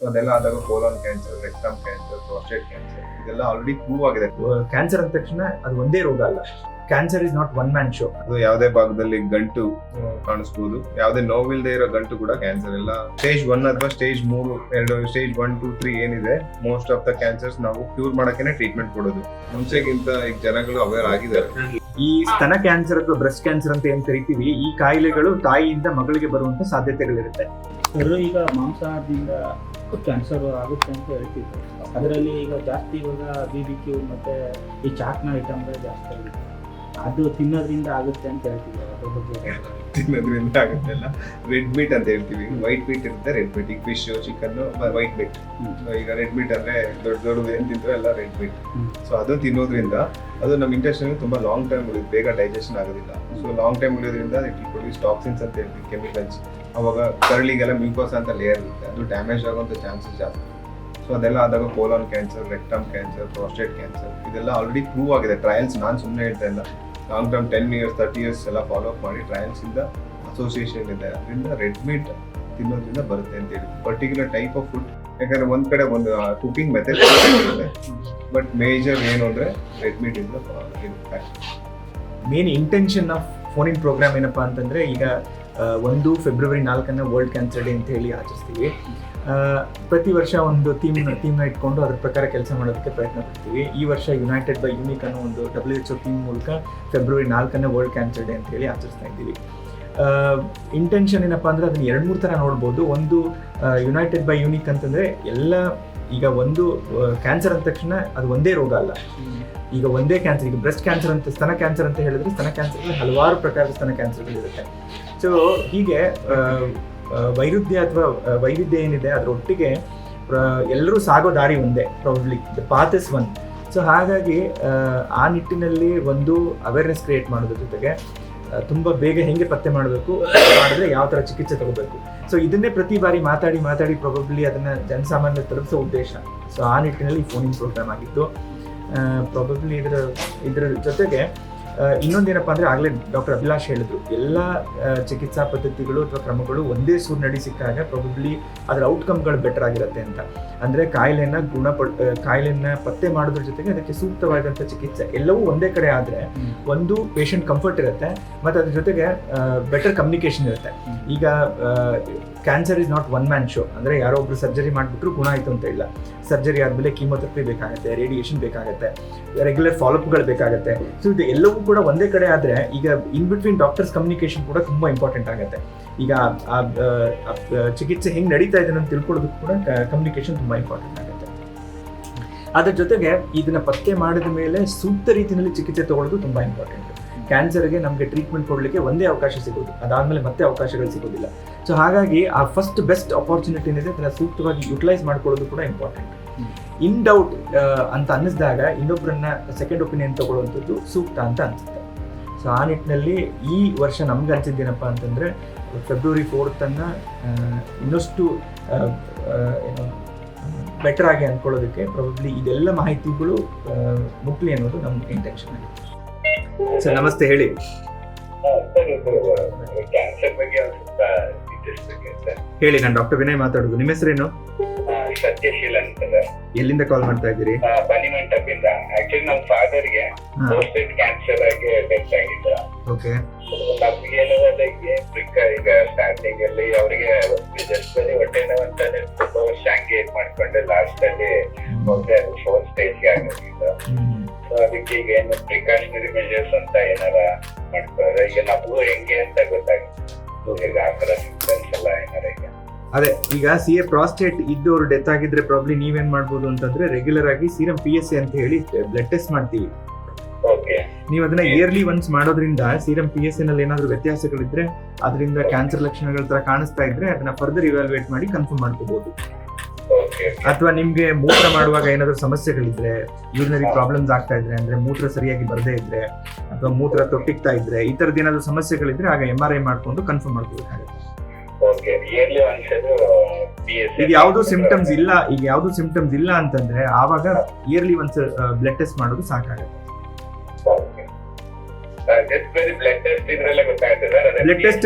ಅದೆಲ್ಲ ಆದಾಗ colon cancer, rectum cancer, prostate cancer ಇದೆಲ್ಲ ಆಲ್ರೆಡಿ ಪ್ರೂವ್ ಆಗಿದೆ. ಕ್ಯಾನ್ಸರ್ ಅಂದ ತಕ್ಷಣ ಅದು ಒಂದೇ ರೋಗ ಅಲ್ಲ. Cancer is not one man show. ಅದು ಯಾವುದೇ ಭಾಗದಲ್ಲಿ ಗಂಟು ಕಾಣಿಸ್ಬೋದು, ಯಾವುದೇ ನೋವಿಲ್ಲದೆ ಇರೋ ಗಂಟು ಕೂಡ ಕ್ಯಾನ್ಸರ್ ಇಲ್ಲ. ಸ್ಟೇಜ್ 1 ಅಥವಾ ಸ್ಟೇಜ್ 3 ಸ್ಟೇಜ್ 1, 2, 3 ಏನಿದೆ, ಮೋಸ್ಟ್ ಆಫ್ ದ ಕ್ಯಾನ್ಸರ್ಸ್ ನಾವು ಕ್ಯೂರ್ ಮಾಡಕ್ಕೆ ಟ್ರೀಟ್ಮೆಂಟ್ ಕೊಡೋದು. ಮುಂಚೆಗಿಂತ ಈಗ ಜನಗಳು ಅವೇರ್ ಆಗಿದ್ದಾರೆ. ಈ ಸ್ತನ ಕ್ಯಾನ್ಸರ್ ಅಥವಾ ಬ್ರೆಸ್ಟ್ ಕ್ಯಾನ್ಸರ್ ಅಂತ ಏನ್ ಕರಿತೀವಿ, ಈ ಕಾಯಿಲೆಗಳು ತಾಯಿಯಿಂದ ಮಗಳಿಗೆ ಬರುವಂತ ಸಾಧ್ಯತೆಗಳಿರುತ್ತೆ. ಈಗ ಮಾಂಸಾಹಾರದಿಂದ ಕ್ಯಾನ್ಸರ್ ಆಗುತ್ತೆ ಅಂತ ಹೇಳ್ತಿದ್ರು. ಅದರಲ್ಲಿ ಈಗ ಜಾಸ್ತಿ ಇವಾಗ BBQ ಮತ್ತೆ ಈ ಚಾಟ್ನ ಐಟಮ್ಗಳು ಜಾಸ್ತಿ ಆಗುತ್ತೆ. ಅದು ತಿನ್ನೋದ್ರಿಂದ ಆಗುತ್ತೆ ಅಂತ ಹೇಳ್ತಿದ್ರು. ಅದ್ರ ಬಗ್ಗೆ ತಿನ್ನೋದ್ರಿಂದ ಆಗುತ್ತೆಲ್ಲ. ರೆಡ್ ಮೀಟ್ ಅಂತ ಹೇಳ್ತೀವಿ, ವೈಟ್ ಮೀಟ್ ಇರುತ್ತೆ, ರೆಡ್ ಮೀಟ್. ಈಗ ಫಿಶ್, ಚಿಕನ್, ವೈಟ್ ಮೀಟ್. ಈಗ ರೆಡ್ ಮೀಟ್ ಅಂದ್ರೆ ದೊಡ್ಡ ಏನ್ ತಿಂದ್ರೆ ಎಲ್ಲ ರೆಡ್ ಮೀಟ್. ಸೊ ಅದು ತಿನ್ನೋದ್ರಿಂದ ಅದು ನಮ್ಮ ಇಂಟೆಸ್ಟೈನ್ ತುಂಬಾ ಲಾಂಗ್ ಟೈಮ್ ಉಳಿಯುತ್ತೆ, ಬೇಗ ಡೈಜೆಷನ್ ಆಗೋದಿಲ್ಲ. ಸೊ ಲಾಂಗ್ ಟೈಮ್ ಉಳಿಯೋದ್ರಿಂದ ಇಟ್ ವಿಲ್ ಪ್ರೊಡ್ಯೂಸ್ ಟಾಕ್ಸಿನ್ಸ್ ಅಂತ ಹೇಳ್ತೀವಿ, ಕೆಮಿಕಲ್ಸ್. ಅವಾಗ ಕರಳಿಗೆಲ್ಲ ಮ್ಯೂಕೋಸ್ ಅಂತ ಲೇಯರ್ ಇರುತ್ತೆ, ಅದು ಡ್ಯಾಮೇಜ್ ಆಗುವಂಥ ಚಾನ್ಸಸ್ ಜಾಸ್ತಿ. ಸೊ ಅದೆಲ್ಲ ಆದಾಗ colon cancer, rectum cancer, prostate cancer ಇದೆಲ್ಲ ಆಲ್ರೆಡಿ ಪ್ರೂವ್ ಆಗಿದೆ. ಟ್ರಯಲ್ಸ್ ನಾನು ಸುಮ್ಮನೆ ಹೇಳ್ತಾ ಇಲ್ಲ, ಲಾಂಗ್ ಟರ್ಮ್ 10 years 30 years ಎಲ್ಲ ಫಾಲೋ ಅಪ್ ಮಾಡಿ ಟ್ರಯಲ್ಸ್ ಇಂದ ಅಸೋಸಿಯೇಷನ್ ಇದೆ. ಅದರಿಂದ ರೆಡ್ ಮೀಟ್ ತಿನ್ನೋದ್ರಿಂದ ಬರುತ್ತೆ ಅಂತ ಹೇಳಿ ಪರ್ಟಿಕ್ಯುಲರ್ ಟೈಪ್ ಆಫ್ ಫುಡ್. ಯಾಕಂದ್ರೆ ಒಂದ್ ಕಡೆ ಒಂದು ಕುಕಿಂಗ್ ಮೆಥಡ್ ಇದೆ, ಬಟ್ ಮೇಜರ್ ಏನು ಅಂದ್ರೆ ರೆಡ್ ಮೀಟ್ ಇಂದ main intention of phone in programme ಏನಪ್ಪಾ ಅಂತಂದ್ರೆ, ಈಗ 1 February 4 ವರ್ಲ್ಡ್ ಕ್ಯಾನ್ಸರ್ ಡೇ ಅಂತ ಹೇಳಿ ಆಚರಿಸ್ತೀವಿ. ಪ್ರತಿ ವರ್ಷ ಒಂದು ಥೀಮ್ನ ಇಟ್ಕೊಂಡು ಅದ್ರ ಪ್ರಕಾರ ಕೆಲಸ ಮಾಡೋದಕ್ಕೆ ಪ್ರಯತ್ನ ಪಡ್ತೀವಿ. ಈ ವರ್ಷ ಯುನೈಟೆಡ್ ಬೈ ಯೂನಿಕ್ ಅನ್ನೋ ಒಂದು WHO ಥೀಮ್ ಮೂಲಕ February 4 ವರ್ಲ್ಡ್ ಕ್ಯಾನ್ಸರ್ ಡೇ ಅಂತ ಹೇಳಿ ಆಚರಿಸ್ತಾ ಇದ್ದೀವಿ. ಇಂಟೆನ್ಷನ್ ಏನಪ್ಪಾ ಅಂದ್ರೆ ಅದನ್ನ 2-3 ಥರ ನೋಡ್ಬೋದು. ಒಂದು ಯುನೈಟೆಡ್ ಬೈ ಯೂನಿಕ್ ಅಂತಂದ್ರೆ ಎಲ್ಲ ಈಗ ಒಂದು ಕ್ಯಾನ್ಸರ್ ಅಂದ ತಕ್ಷಣ ಅದು ಒಂದೇ ರೋಗ ಅಲ್ಲ. ಈಗ ಒಂದೇ ಕ್ಯಾನ್ಸರ್, ಈಗ ಬ್ರೆಸ್ಟ್ ಕ್ಯಾನ್ಸರ್ ಅಂತ, ಸ್ತನ ಕ್ಯಾನ್ಸರ್ ಅಂತ ಹೇಳಿದ್ರೆ ಸ್ತನ ಕ್ಯಾನ್ಸರ್ಗಳಲ್ಲಿ ಹಲವಾರು ಪ್ರಕಾರದ ಸ್ತನ ಕ್ಯಾನ್ಸರ್ಗಳಿರುತ್ತೆ. ಸೊ ಹೀಗೆ ವೈರುಧ್ಯ ಅಥವಾ ವೈವಿಧ್ಯ ಏನಿದೆ ಅದರೊಟ್ಟಿಗೆ ಎಲ್ಲರೂ ಸಾಗೋ ದಾರಿ ಒಂದೇ, probably the path is one. So ಹಾಗಾಗಿ ಆ ನಿಟ್ಟಿನಲ್ಲಿ ಒಂದು ಅವೇರ್ನೆಸ್ ಕ್ರಿಯೇಟ್ ಮಾಡೋದ್ರ ಜೊತೆಗೆ ತುಂಬ ಬೇಗ ಹೆಂಗೆ ಪತ್ತೆ ಮಾಡಬೇಕು, ಮಾಡಿದ್ರೆ ಯಾವ ಥರ ಚಿಕಿತ್ಸೆ ತಗೋಬೇಕು. ಸೊ ಇದನ್ನೇ ಪ್ರತಿ ಬಾರಿ ಮಾತಾಡಿ ಪ್ರಾಬಬ್ಲಿ ಅದನ್ನು ಜನಸಾಮಾನ್ಯ ತಲುಪಿಸೋ ಉದ್ದೇಶ. ಸೊ ಆ ನಿಟ್ಟಿನಲ್ಲಿ ಫೋನಿಂಗ್ ಪ್ರೋಗ್ರಾಮ್ ಆಗಿತ್ತು. ಪ್ರಾಬಬ್ಲಿ ಇದರ ಜೊತೆಗೆ ಇನ್ನೊಂದೇನಪ್ಪ ಅಂದರೆ, ಆಗಲೇ ಡಾಕ್ಟರ್ ಅಭಿಲಾಷ್ ಹೇಳಿದ್ರು, ಎಲ್ಲ ಚಿಕಿತ್ಸಾ ಪದ್ಧತಿಗಳು ಅಥವಾ ಕ್ರಮಗಳು ಒಂದೇ ಸೂರಿನಡಿ ಸಿಕ್ಕಾಗ ಪ್ರಾಬಬ್ಲಿ ಅದರ ಔಟ್ಕಮ್ಗಳು ಬೆಟರ್ ಆಗಿರುತ್ತೆ ಅಂತ. ಅಂದರೆ ಕಾಯಿಲೆಯನ್ನು ಪತ್ತೆ ಮಾಡೋದ್ರ ಜೊತೆಗೆ ಅದಕ್ಕೆ ಸೂಕ್ತವಾದಂಥ ಚಿಕಿತ್ಸೆ ಎಲ್ಲವೂ ಒಂದೇ ಕಡೆ ಆದರೆ ಒಂದು ಪೇಷಂಟ್ ಕಂಫರ್ಟ್ ಇರುತ್ತೆ, ಮತ್ತು ಅದ್ರ ಜೊತೆಗೆ ಬೆಟರ್ ಕಮ್ಯುನಿಕೇಷನ್ ಇರುತ್ತೆ. ಈಗ cancer is not one man show. ಅಂದರೆ ಯಾರೋ ಒಬ್ರು ಸರ್ಜರಿ ಮಾಡಿಬಿಟ್ರು ಗುಣ ಆಯಿತು ಅಂತ ಇಲ್ಲ. ಸರ್ಜರಿ ಆದಮೇಲೆ ಕೀಮೋಥೆರಪಿ ಬೇಕಾಗುತ್ತೆ, ರೇಡಿಯೇಷನ್ ಬೇಕಾಗುತ್ತೆ, ರೆಗ್ಯುಲರ್ ಫಾಲೋಅಪ್ಗಳು ಬೇಕಾಗುತ್ತೆ. ಸೊ ಇದು ಎಲ್ಲವೂ ಕೂಡ ಒಂದೇ ಕಡೆ ಆದರೆ ಈಗ ಇನ್ ಬಿಟ್ವೀನ್ ಡಾಕ್ಟರ್ಸ್ ಕಮ್ಯುನಿಕೇಷನ್ ಕೂಡ ತುಂಬ ಇಂಪಾರ್ಟೆಂಟ್ ಆಗುತ್ತೆ. ಈಗ ಚಿಕಿತ್ಸೆ ಹೆಂಗೆ ನಡೀತಾ ಇದೆ ಅಂತ ತಿಳ್ಕೊಳ್ಳೋದಕ್ಕೂ ಕೂಡ ಕಮ್ಯುನಿಕೇಷನ್ ತುಂಬ ಇಂಪಾರ್ಟೆಂಟ್ ಆಗುತ್ತೆ. ಅದ್ರ ಜೊತೆಗೆ ಇದನ್ನ ಪತ್ತೆ ಮಾಡಿದ ಮೇಲೆ ಸೂಕ್ತ ರೀತಿಯಲ್ಲಿ ಚಿಕಿತ್ಸೆ ತಗೊಳ್ಳೋದು ತುಂಬ ಇಂಪಾರ್ಟೆಂಟ್. ಕ್ಯಾನ್ಸರ್ಗೆ ನಮಗೆ ಟ್ರೀಟ್ಮೆಂಟ್ ಕೊಡಲಿಕ್ಕೆ ಒಂದೇ ಅವಕಾಶ ಸಿಗೋದು, ಅದಾದಮೇಲೆ ಮತ್ತೆ ಅವಕಾಶಗಳು ಸಿಗೋದಿಲ್ಲ. ಸೊ ಹಾಗಾಗಿ ಆ ಫಸ್ಟ್ ಬೆಸ್ಟ್ ಆಪರ್ಚುನಿಟಿ ಏನಿದೆ ಅದನ್ನು ಸೂಕ್ತವಾಗಿ ಯುಟಿಲೈಸ್ ಮಾಡ್ಕೊಳ್ಳೋದು ಕೂಡ ಇಂಪಾರ್ಟೆಂಟ್. ಇನ್ ಡೌಟ್ ಅಂತ ಅನ್ನಿಸಿದಾಗ ಇನ್ನೊಬ್ಬರನ್ನ ಸೆಕೆಂಡ್ ಒಪಿನಿಯನ್ ತಗೊಳ್ಳುವಂಥದ್ದು ಸೂಕ್ತ ಅಂತ ಅನಿಸುತ್ತೆ. ಸೊ ಆ ನಿಟ್ಟಿನಲ್ಲಿ ಈ ವರ್ಷ ನಮ್ಗೆ ಅನಿಸಿದ್ದೇನಪ್ಪ ಅಂತಂದರೆ, February 4 ಇನ್ನಷ್ಟು ಬೆಟರ್ ಆಗಿ ಅಂದ್ಕೊಳ್ಳೋದಕ್ಕೆ ಪ್ರಾಬಬ್ಲಿ ಇದೆಲ್ಲ ಮಾಹಿತಿಗಳು ಮುಟ್ಲಿ ಅನ್ನೋದು ನಮ್ಮ ಇಂಟೆನ್ಷನ್ ಆಗಿದೆ. ಸರ್ ನಮಸ್ತೆ, ಹೇಳಿ. ಹೇಳಿ, ನಾನು ಡಾಕ್ಟರ್ ವಿನಯ್ ಮಾತಾಡೋದು. ನಿಮ್ಮ ಹೆಸರೇನು? ಸತ್ಯಶೀಲ ಅಂತ. ಎಲ್ಲಿಂದ ಕಾಲ್ ಮಾಡ್ತಾ ಇದ್ದೀರಿ? ಬನ್ನಿಮಂಟಪದಿಂದ. ಆಕ್ಚುಲಿ ನಮ್ಮ ಫಾದರ್ಗೆ ಪ್ರೋಸ್ಟೇಟ್ ಕ್ಯಾನ್ಸರ್ ಆಗಿ ಡೆತ್ ಆಗಿದೆ. ಓಕೆ. ನಮ್ಗೆ ಏನದ ಈಗ ಸ್ಟಾರ್ಟಿಂಗ್ ಅಲ್ಲಿ ಅವರಿಗೆ ಜಸ್ಟ್ ಬರೀ ಹೊಟ್ಟೆ ನೋವು ಅಂತಾನೆ ತುಂಬಾ ವರ್ಷ ಹಂಗೆ ಇದ್ ಮಾಡ್ಕೊಂಡೆ ಲಾಸ್ಟ್ ಅಲ್ಲಿ ಹೋದ್ರೆ ಅದು 4th stage ಆಗೋದಿಲ್ಲ. ಸೊ ಅದಕ್ಕೆ ಈಗ ಏನು ಪ್ರಿಕಾಷನರಿ ಮೆಜರ್ಸ್ ಅಂತ ಏನಾರ ಮಾಡ್ತಾರೆ. ಈಗ ನಮಗೂ ಹೆಂಗೆ ಅಂತ ಗೊತ್ತಾಗುತ್ತೆ. ಈಗ ಆ ತರ ಸಿಂಪ್ಟಮ್ಸ್ ಎಲ್ಲ ಏನಾರ ಈಗ ಅದೇ, ಈಗ CA ಪ್ರಾಸ್ಟೇಟ್ ಇದ್ದವರು ಡೆತ್ ಆಗಿದ್ರೆ ಪ್ರಾಬ್ಲಿ ನೀವೇನ್ ಮಾಡ್ಬೋದು ಅಂತಂದ್ರೆ, ರೆಗ್ಯುಲರ್ ಆಗಿ ಸೀರಮ್ PSA ಅಂತ ಹೇಳಿ ಬ್ಲಡ್ ಟೆಸ್ಟ್ ಮಾಡ್ತೀವಿ. ನೀವು ಅದನ್ನ ಇಯರ್ಲಿ ಒನ್ಸ್ ಮಾಡೋದ್ರಿಂದ ಸೀರಮ್ PSA ನಲ್ಲಿ ಏನಾದ್ರು ವ್ಯತ್ಯಾಸಗಳಿದ್ರೆ, ಅದರಿಂದ ಕ್ಯಾನ್ಸರ್ ಲಕ್ಷಣಗಳ ತರ ಕಾಣಿಸ್ತಾ ಇದ್ರೆ ಅದನ್ನ ಫರ್ದರ್ ಇವ್ಯಾಲ್ಯೂಯೇಟ್ ಮಾಡಿ ಕನ್ಫರ್ಮ್ ಮಾಡ್ಕೋಬಹುದು. ಅಥವಾ ನಿಮ್ಗೆ ಮೂತ್ರ ಮಾಡುವಾಗ ಏನಾದ್ರು ಸಮಸ್ಯೆಗಳಿದ್ರೆ, ಯೂರಿನರಿ ಪ್ರಾಬ್ಲಮ್ಸ್ ಆಗ್ತಾ ಇದ್ರೆ, ಅಂದ್ರೆ ಮೂತ್ರ ಸರಿಯಾಗಿ ಬರದೇ ಇದ್ರೆ ಅಥವಾ ಮೂತ್ರ ತೊಟ್ಟಿಗ್ತಾ ಇದ್ರೆ, ಈ ತರದ್ ಏನಾದ್ರು ಸಮಸ್ಯೆಗಳಿದ್ರೆ ಆಗ MRI ಮಾಡ್ಕೊಂಡು ಕನ್ಫರ್ಮ್ ಮಾಡ್ಕೋಬೇಕಾಗುತ್ತೆ. ಈಗ ಯಾವ್ದು ಸಿಂಪ್ಟಮ್ಸ್ ಇಲ್ಲ ಅಂತಂದ್ರೆ ಆವಾಗ ಇಯರ್ಲಿ ಒನ್ಸ್ ಬ್ಲಡ್ ಟೆಸ್ಟ್ ಮಾಡೋದು ಸಾಕಾಗುತ್ತೆ. ಜಸ್ಟ್ ಬರೀ ಬ್ಲಡ್ ಟೆಸ್ಟ್ ಇದ್ರಲ್ಲೇ ಗೊತ್ತಾಗುತ್ತೆ ಸರ್.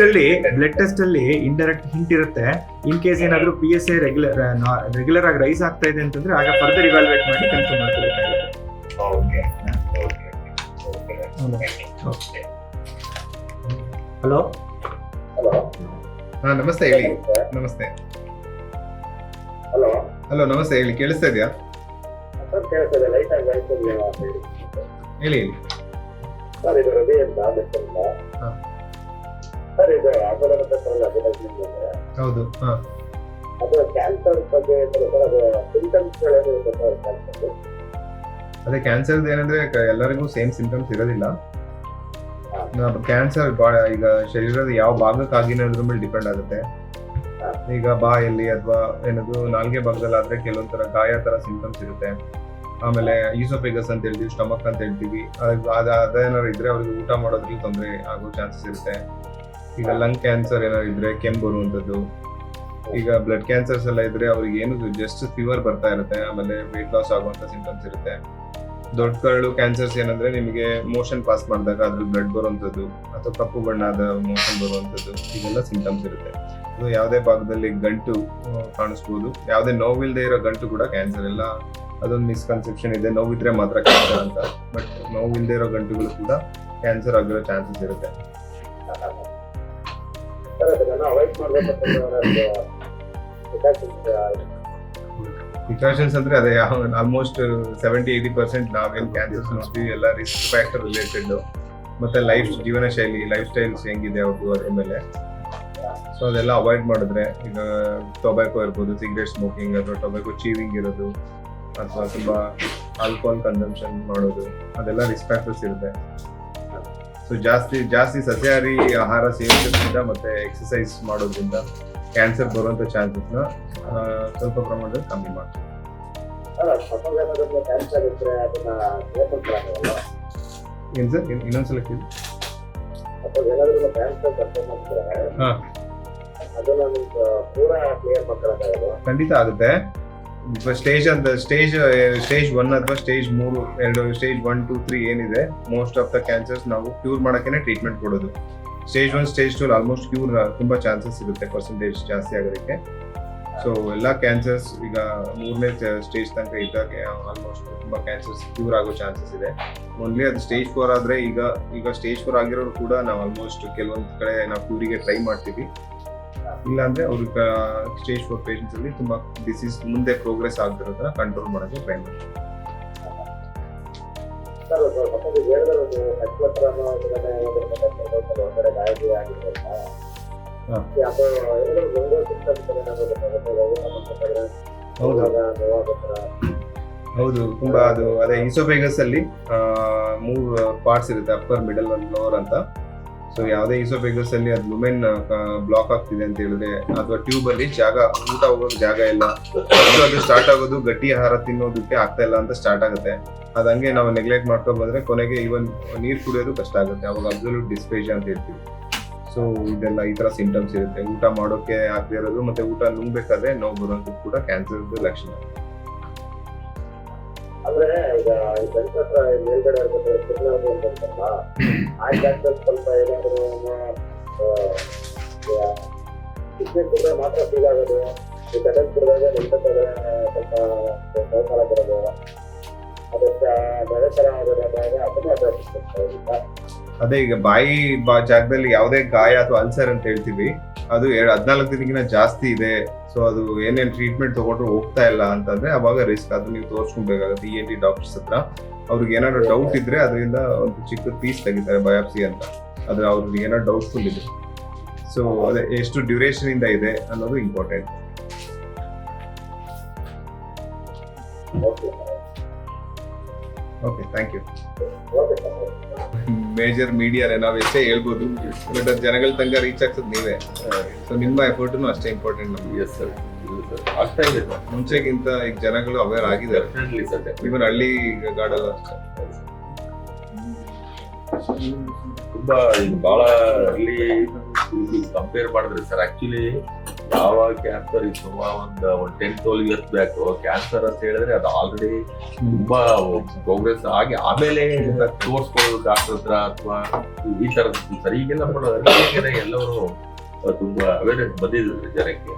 ಬ್ಲಡ್ ಟೆಸ್ಟ್ ಅಲ್ಲಿ ಇಂಡೈರೆಕ್ಟ್ ಹಿಂಟ್ ಇರುತ್ತೆ. ಇನ್ ಕೇಸ್ ಏನಾದ್ರು PSA ರೆಗ್ಯುಲರ್ ಆಗಿ ರೈಸ್ ಆಗ್ತಾ ಇದೆ ಅಂತಂದ್ರೆ ಆಗ ಫರ್ದರ್ ಇವಾಲ್ಯುಯೇಟ್ ಮಾಡಿ ಕನ್ಫರ್ಮ್ ಮಾಡ್ಕೊಬೇಕಾಗುತ್ತೆ. ಓಕೆ ಹಲೋ ಹಲೋ ಹಾ ನಮಸ್ತೆ ಹೇಳಿ. ನಮಸ್ತೆ. ಹಲೋ ಹಲೋ ನಮಸ್ತೆ ಹೇಳಿ, ಕೇಳಿಸ್ತಾ ಇದೆಯಾ? ಸರ್ ಕೇಳ್ತದೆ ಲೈಟ್ ಆಗಿ ಹೇಳಿ. ಸರ್ ಇದು ರವಿ ಅಂತ ಬೆಟ್ಟದಿಂದ. ಹಾ. ಸರ್ ಇದು ಆಂದೋಲನ ಅಡ್ವರ್ಟೈಸ್ಮೆಂಟ್ ಇದೆ. ಹೌದು. ಹಾ ಅದು ಕ್ಯಾನ್ಸರ್ ಬಗ್ಗೆ ಸರ್ ಅದು ಸಿಂಟಮ್ಸ್ ಇರುತ್ತೆ ಸರ್ ಕ್ಯಾನ್ಸರ್. ಅದೇ ಕ್ಯಾನ್ಸರ್ ಏನಂದ್ರೆ ಎಲ್ಲರಿಗೂ ಸೇಮ್ ಸಿಂಟಮ್ಸ್ ಇರೋದಿಲ್ಲ. ಕ್ಯಾನ್ಸರ್ ಈಗ ಶರೀರದ ಯಾವ ಭಾಗಕ್ಕಾಗಿರೋದ್ರ ಮೇಲೆ ಡಿಪೆಂಡ್ ಆಗುತ್ತೆ. ಈಗ ಬಾಯಲ್ಲಿ ಅಥವಾ ಏನದು ನಾಲ್ಗೆ ಭಾಗದಲ್ಲಿ ಆದ್ರೆ ಕೆಲವೊಂಥರ ಗಾಯ ತರ ಸಿಂಟಮ್ಸ್ ಇರುತ್ತೆ. ಆಮೇಲೆ ಈಸೋಫೆಗಸ್ ಅಂತ ಹೇಳ್ತೀವಿ, ಸ್ಟಮಕ್ ಅಂತ ಹೇಳ್ತೀವಿ. ಅದೇನಾದ್ರು ಇದ್ರೆ ಅವ್ರಿಗೆ ಊಟ ಮಾಡೋದ್ರಲ್ಲಿ ತೊಂದರೆ ಆಗೋ ಚಾನ್ಸಸ್ ಇರುತ್ತೆ. ಈಗ ಲಂಗ್ ಕ್ಯಾನ್ಸರ್ ಏನಾದ್ರು ಇದ್ರೆ ಕೆಮ್ಮು ಬರುವಂಥದ್ದು. ಈಗ ಬ್ಲಡ್ ಕ್ಯಾನ್ಸರ್ಸ್ ಎಲ್ಲ ಇದ್ರೆ ಅವ್ರಿಗೆ ಏನು ಜಸ್ಟ್ ಫೀವರ್ ಬರ್ತಾ ಇರುತ್ತೆ. ಆಮೇಲೆ ವೇಟ್ ಲಾಸ್ ಆಗುವಂತ ಸಿಂಟಮ್ಸ್ ಇರುತ್ತೆ. ದೊಡ್ಡ ಕರಳು ಕ್ಯಾನ್ಸರ್ಸ್ ಏನಂದ್ರೆ ನಿಮಗೆ ಮೋಷನ್ ಪಾಸ್ ಮಾಡಿದಾಗ ಅದ್ರಲ್ಲಿ ಬ್ಲಡ್ ಬರುವಂಥದ್ದು ಅಥವಾ ಕಪ್ಪು ಬಣ್ಣದ ಮೋಷನ್ ಬರುವಂಥದ್ದು, ಇದೆಲ್ಲ ಸಿಂಟಮ್ಸ್ ಇರುತ್ತೆ. ಅದು ಯಾವುದೇ ಭಾಗದಲ್ಲಿ ಗಂಟು ಕಾಣಿಸ್ಬೋದು. ಯಾವುದೇ ನೋವಿಲ್ಲದೆ ಇರೋ ಗಂಟು ಕೂಡ ಕ್ಯಾನ್ಸರ್ ಎಲ್ಲ. ಅದೊಂದು ಮಿಸ್ಕನ್ಸೆಪ್ಷನ್ ಇದೆ, ನೋವಿದ್ರೆ ಮಾತ್ರ ಕ್ಯಾನ್ಸರ್ ಅಂತ. ಬಟ್ ನೋವಿಲ್ಲದೆ ಇರೋ ಗಂಟುಗಳು ಕೂಡ ಕ್ಯಾನ್ಸರ್ ಆಗಿರೋ ಚಾನ್ಸಸ್ ಇರುತ್ತೆ. ಸರ್ ಅದನ್ನ ಅವಾಯ್ಡ್ ಮಾಡಬೇಕಂತಂದ್ರೆ ಪ್ರಿಕಾಷನ್ಸ್ ಅಂದ್ರೆ ಅದೇ ಆಲ್ಮೋಸ್ಟ್ 70-80% ನಾವೇನು ಕ್ಯಾನ್ಸರ್ಸ್ ನೋಡ್ತೀವಿ ಎಲ್ಲ ರಿಸ್ಕ್ ಫ್ಯಾಕ್ಟರ್ ರಿಲೇಟೆಡ್. ಮತ್ತೆ ಜೀವನ ಶೈಲಿ, ಲೈಫ್ ಸ್ಟೈಲ್ಸ್ ಹೆಂಗಿದೆ ಅವ್ರದ್ದು ಅದ್ರ ಮೇಲೆ. ಸೊ ಅದೆಲ್ಲ ಅವಾಯ್ಡ್ ಮಾಡಿದ್ರೆ, ಈಗ ಟೊಬ್ಯಾಕೋ ಇರ್ಬೋದು, ಸಿಗರೇಟ್ ಸ್ಮೋಕಿಂಗ್ ಅಥವಾ ಟೊಬ್ಯಾಕೋ ಚೀವಿಂಗ್ ಇರೋದು ಅಥವಾ ತುಂಬಾ ಆಲ್ಕೋಹಾಲ್ ಕನ್ಸಂಪ್ಷನ್ ಮಾಡೋದು, ಅದೆಲ್ಲ ರಿಸ್ಕ್ ಫ್ಯಾಕ್ಟರ್ಸ್ ಇರುತ್ತೆ. ಸೊ ಜಾಸ್ತಿ ಸಸ್ಯಾಹಾರಿ ಆಹಾರ ಸೇವಿಸೋದ್ರಿಂದ ಮತ್ತೆ ಎಕ್ಸಸೈಸ್ ಮಾಡೋದ್ರಿಂದ ಕ್ಯಾನ್ಸರ್ ಬರುವಂತ ಚಾನ್ಸಸ್ನ ಸ್ವಲ್ಪ ಪ್ರಮಾಣದಲ್ಲಿ ಕಮ್ಮಿ ಮಾಡ್ತೀವಿ. ಕ್ಯಾನ್ಸರ್ ಇದ್ರೆ ಅದನ್ನ ಏನ್ ಸರ್ ಇನ್ನೊಂದ್ಸಲ ಕೇಳಿ. ಏನಾದ್ರೂ ಕ್ಯಾನ್ಸರ್ ಕನ್ಫರ್ಮ್ ಆಗಿದ್ರೆ ಅದನ್ನ ನಿಮ್ಗೆ ಪೂರಾ ಕ್ಲಿಯರ್ ಮಾಡ್ಕೊಳ್ಳೋದು ಖಂಡಿತ ಆಗುತ್ತೆ. ಸ್ಟೇಜ್ 1 ಅಥವಾ ಸ್ಟೇಜ್ 3 ಸ್ಟೇಜ್ 1, 2, 3 ಏನಿದೆ, ಮೋಸ್ಟ್ ಆಫ್ ದ ಕ್ಯಾನ್ಸರ್ಸ್ ನಾವು ಕ್ಯೂರ್ ಮಾಡಕ್ಕೇನೆ ಟ್ರೀಟ್ಮೆಂಟ್ ಕೊಡೋದು. ಸ್ಟೇಜ್ 1, ಸ್ಟೇಜ್ 2 ಆಲ್ಮೋಸ್ಟ್ ಕ್ಯೂರ್ ತುಂಬಾ ಚಾನ್ಸಸ್ ಇರುತ್ತೆ, ಪರ್ಸೆಂಟೇಜ್ ಜಾಸ್ತಿ ಆಗೋದಕ್ಕೆ. ಸೊ ಎಲ್ಲ ಕ್ಯಾನ್ಸರ್ಸ್ ಈಗ 3ನೇ ಸ್ಟೇಜ್ ತನಕ ಇದ್ದಾಗ ಆಲ್ಮೋಸ್ಟ್ ತುಂಬಾ ಕ್ಯಾನ್ಸರ್ಸ್ ಕ್ಯೂರ್ ಆಗೋ ಚಾನ್ಸಸ್ ಇದೆ. ಓನ್ಲಿ ಅದು ಸ್ಟೇಜ್ 4 ಆದ್ರೆ ಈಗ ಸ್ಟೇಜ್ 4 ಆಗಿರೋರು ಕೂಡ ನಾವು ಆಲ್ಮೋಸ್ಟ್ ಕೆಲವೊಂದು ಕಡೆ ನಾವು ಕ್ಯೂರಿಗೆ ಟ್ರೈ ಮಾಡ್ತೀವಿ. ಇಲ್ಲಾಂದ್ರೆ ಅವ್ರಿಗೆ ಸ್ಟೇಜ್ 4 ಪೇಷಂಟ್ಸ್ ಅಲ್ಲಿ ತುಂಬಾ ಡಿಸೀಸ್ ಮುಂದೆ ಪ್ರೋಗ್ರೆಸ್ ಆಗ್ತಿರೋ ತರ ಕಂಟ್ರೋಲ್ ಮಾಡೋಕೆ ಟ್ರೈ ಮಾಡ್ತೀವಿ. ಹೌದು, ತುಂಬಾ ಅದೇ ಈಸೋಫೇಗಸ್ ಅಲ್ಲಿ 3 ಪಾರ್ಟ್ಸ್ ಇರುತ್ತೆ, ಅಪ್ಪರ್, ಮಿಡಲ್ ಅಂಡ್ ಲೋವರ್ ಅಂತ. ಸೊ ಯಾವುದೇ ಈಸೋಫೇಗಸ್ ಅಲ್ಲಿ ಅದು ಲುಮೆನ್ ಬ್ಲಾಕ್ ಆಗ್ತಿದೆ ಅಂತ ಹೇಳಿದ್ರೆ ಅಥವಾ ಟ್ಯೂಬ್ ಅಲ್ಲಿ ಊಟ ಹೋಗೋಕೆ ಜಾಗ ಇಲ್ಲ, ಅದು ಸ್ಟಾರ್ಟ್ ಆಗೋದು ಗಟ್ಟಿ ಆಹಾರ ತಿನ್ನೋದಕ್ಕೆ ಆಗ್ತಾ ಇಲ್ಲ ಅಂತ ಸ್ಟಾರ್ಟ್ ಆಗುತ್ತೆ. ಅದಂಗೆ ನಾವು ನೆಗ್ಲೆಕ್ಟ್ ಮಾಡ್ಕೊಂಡು ಬಂದ್ರೆ ಕೊನೆಗೆ ಈವನ್ ನೀರು ಕುಡಿಯೋದು ಕಷ್ಟ ಆಗುತ್ತೆ. ಅವಾಗ ಅಬ್ಸಲ್ಯೂಟ್ ಡಿಸ್ಪೇಷಿಯಾ ಅಂತ ಹೇಳ್ತೀವಿ. ಸೊ ಇದೆಲ್ಲ ಈ ತರ ಸಿಂಟಮ್ಸ್ ಇರುತ್ತೆ. ಊಟ ಮಾಡೋಕೆ ಆಗದೆ ಇರೋದು ಮತ್ತೆ ಊಟ ನುಂಗ್ಬೇಕಾದ್ರೆ ನೋವು ಬರುವಂತದ್ದು ಕೂಡ ಕ್ಯಾನ್ಸರ್ ಲಕ್ಷಣ. ಅಂದ್ರೆ ಈಗ ಮೇಲ್ಗಡೆ ಅಂತಲ್ಲ ಆ ಕ್ಯಾನ್ಸರ್ ಸ್ವಲ್ಪ ಏನಾದ್ರು ಕುಡಿದ್ರೆ ಮಾತ್ರ ಫೀಲ್ ಆಗೋದು, ಈ ಕಟನ್ ಕುಡಿದಾಗ ನಿಂತಾಗ ಸ್ವಲ್ಪ ಸೌಕಾಲ ಬರೋದು, ಅದಕ್ಕೆ ಬೇರೆ ತರ ಅದನ್ನ ಅದೇ ಈಗ ಬಾಯಿ ಜಾಗದಲ್ಲಿ ಯಾವುದೇ ಗಾಯ ಅಥವಾ ಅಲ್ಸರ್ ಅಂತ ಹೇಳ್ತೀವಿ, ಅದು 14 ದಿನಕ್ಕಿಂತ ಜಾಸ್ತಿ ಇದೆ. ಸೊ ಅದು ಏನೇನು ಟ್ರೀಟ್ಮೆಂಟ್ ತಗೊಂಡ್ರು ಹೋಗ್ತಾ ಇಲ್ಲ ಅಂತಂದ್ರೆ ಅವಾಗ ರಿಸ್ಕ್. ಅದು ನೀವು ತೋರಿಸ್ಕೊಬೇಕಾಗುತ್ತೆ ENT ಡಾಕ್ಟರ್ಸ್ ಹತ್ರ. ಅವ್ರಿಗೆ ಏನಾದ್ರು ಡೌಟ್ ಇದ್ರೆ ಅದರಿಂದ ಒಂದು ಚಿಕ್ಕ ಪೀಸ್ ತೆಗಿತಾರೆ, ಬಯಾಪ್ಸಿ ಅಂತ. ಅದು ಅವ್ರಿಗೆ ಏನಾದ್ರು ಡೌಟ್ಫುಲ್ ಇದೆ. ಸೊ ಅದೇ ಎಷ್ಟು ಡ್ಯೂರೇಷನ್ ಇಂದ ಇದೆ ಅನ್ನೋದು important. Okay, thank you. Major ಮೀಡಿಯಾನೇ ನಾವು ಎಷ್ಟೇ ಹೇಳ್ಬೋದು, ಬಟ್ ಅದು ಜನಗಳ ತನಕ ರೀಚ್ ಆಗ್ತದೆ ನೀವೇ. ಸೊ ನಿಮ್ಮ ಎಫರ್ಟ್ನು ಅಷ್ಟೇ ಇಂಪಾರ್ಟೆಂಟ್ ನಮಗೆ. ಎಸ್ ಸರ್, ಆಗ್ತಾ ಇದೆ ಸರ್. ಮುಂಚೆಗಿಂತ ಈಗ ಜನಗಳು ಅವೇರ್ ಆಗಿದ್ದಾರೆ. ಇವನ್ ಹಳ್ಳಿ ಗಾಡಲ್ಲ ಅಷ್ಟೇ. ತುಂಬಾ ಈಗ ಬಹಳ ಅಲ್ಲಿ ಕಂಪೇರ್ ಮಾಡಿದ್ರೆ ಸರ್, ಆಕ್ಚುಲಿ ಯಾವ ಕ್ಯಾನ್ಸರ್ ಇತ್ತು ಒಂದು 10-12 ಇಯರ್ಸ್ ಬ್ಯಾಕ್ ಕ್ಯಾನ್ಸರ್ ಅಂತ ಹೇಳಿದ್ರೆ ಅದು ಆಲ್ರೆಡಿ ತುಂಬಾ ಪ್ರೋಗ್ರೆಸ್ ಆಗಿ ಆಮೇಲೆ ತೋರಿಸ್ಕೊಳ್ಳೋದು ಡಾಕ್ಟರ್ ಹತ್ರ ಅಥವಾ ಈ ತರದ ಸರ್ ಈಗೆಲ್ಲ ಮಾಡೋದು ಎಲ್ಲರೂ ತುಂಬಾ ಅವೇರ್ನೆಸ್ ಬಂದಿದ್ರು ಜನಕ್ಕೆ.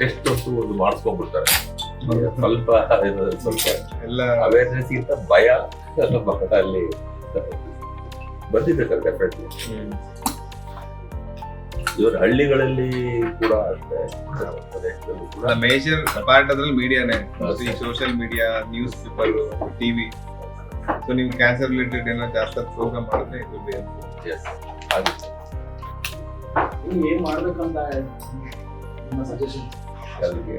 ಟೆಸ್ಟ್ ಅಂತೂ ಒಂದು ಮಾಡಿಸ್ಕೊಂಡ್ಬಿಡ್ತಾರೆ. ಸ್ವಲ್ಪ ಎಲ್ಲ ಅವೇರ್ನೆಸ್ ಗಿಂತ ಭಯ ಅಲ್ಲಿ ಬಂದಿದೆ ಸರ್ ಡೆಫಿನೆಟ್ಲಿ. ಇವರು ಹಳ್ಳಿಗಳಲ್ಲಿ ಕೂಡ ಅಷ್ಟೇ ಪ್ರದೇಶದಲ್ಲೂ ಕೂಡ ಮೇಜರ್ ಪಾರ್ಟ್ ಅದ್ರಲ್ಲಿ ಮೀಡಿಯಾನೇ, ಈ social media, news paper, TV. So ನೀವು ಕ್ಯಾನ್ಸರ್ ರಿಲೇಟೆಡ್ ಏನೋ ಜಾಸ್ತಿ ಪ್ರೋಗ್ರಾಮ್ ಮಾಡಿದ್ರೆ ಇದು yes, ಆಗುತ್ತೆ. ಏನ್ ಮಾಡ್ಬೇಕಂತ ನಿಮ್ಮ ಸಜೆಷನ್? ಅಲ್ಲಿಗೆ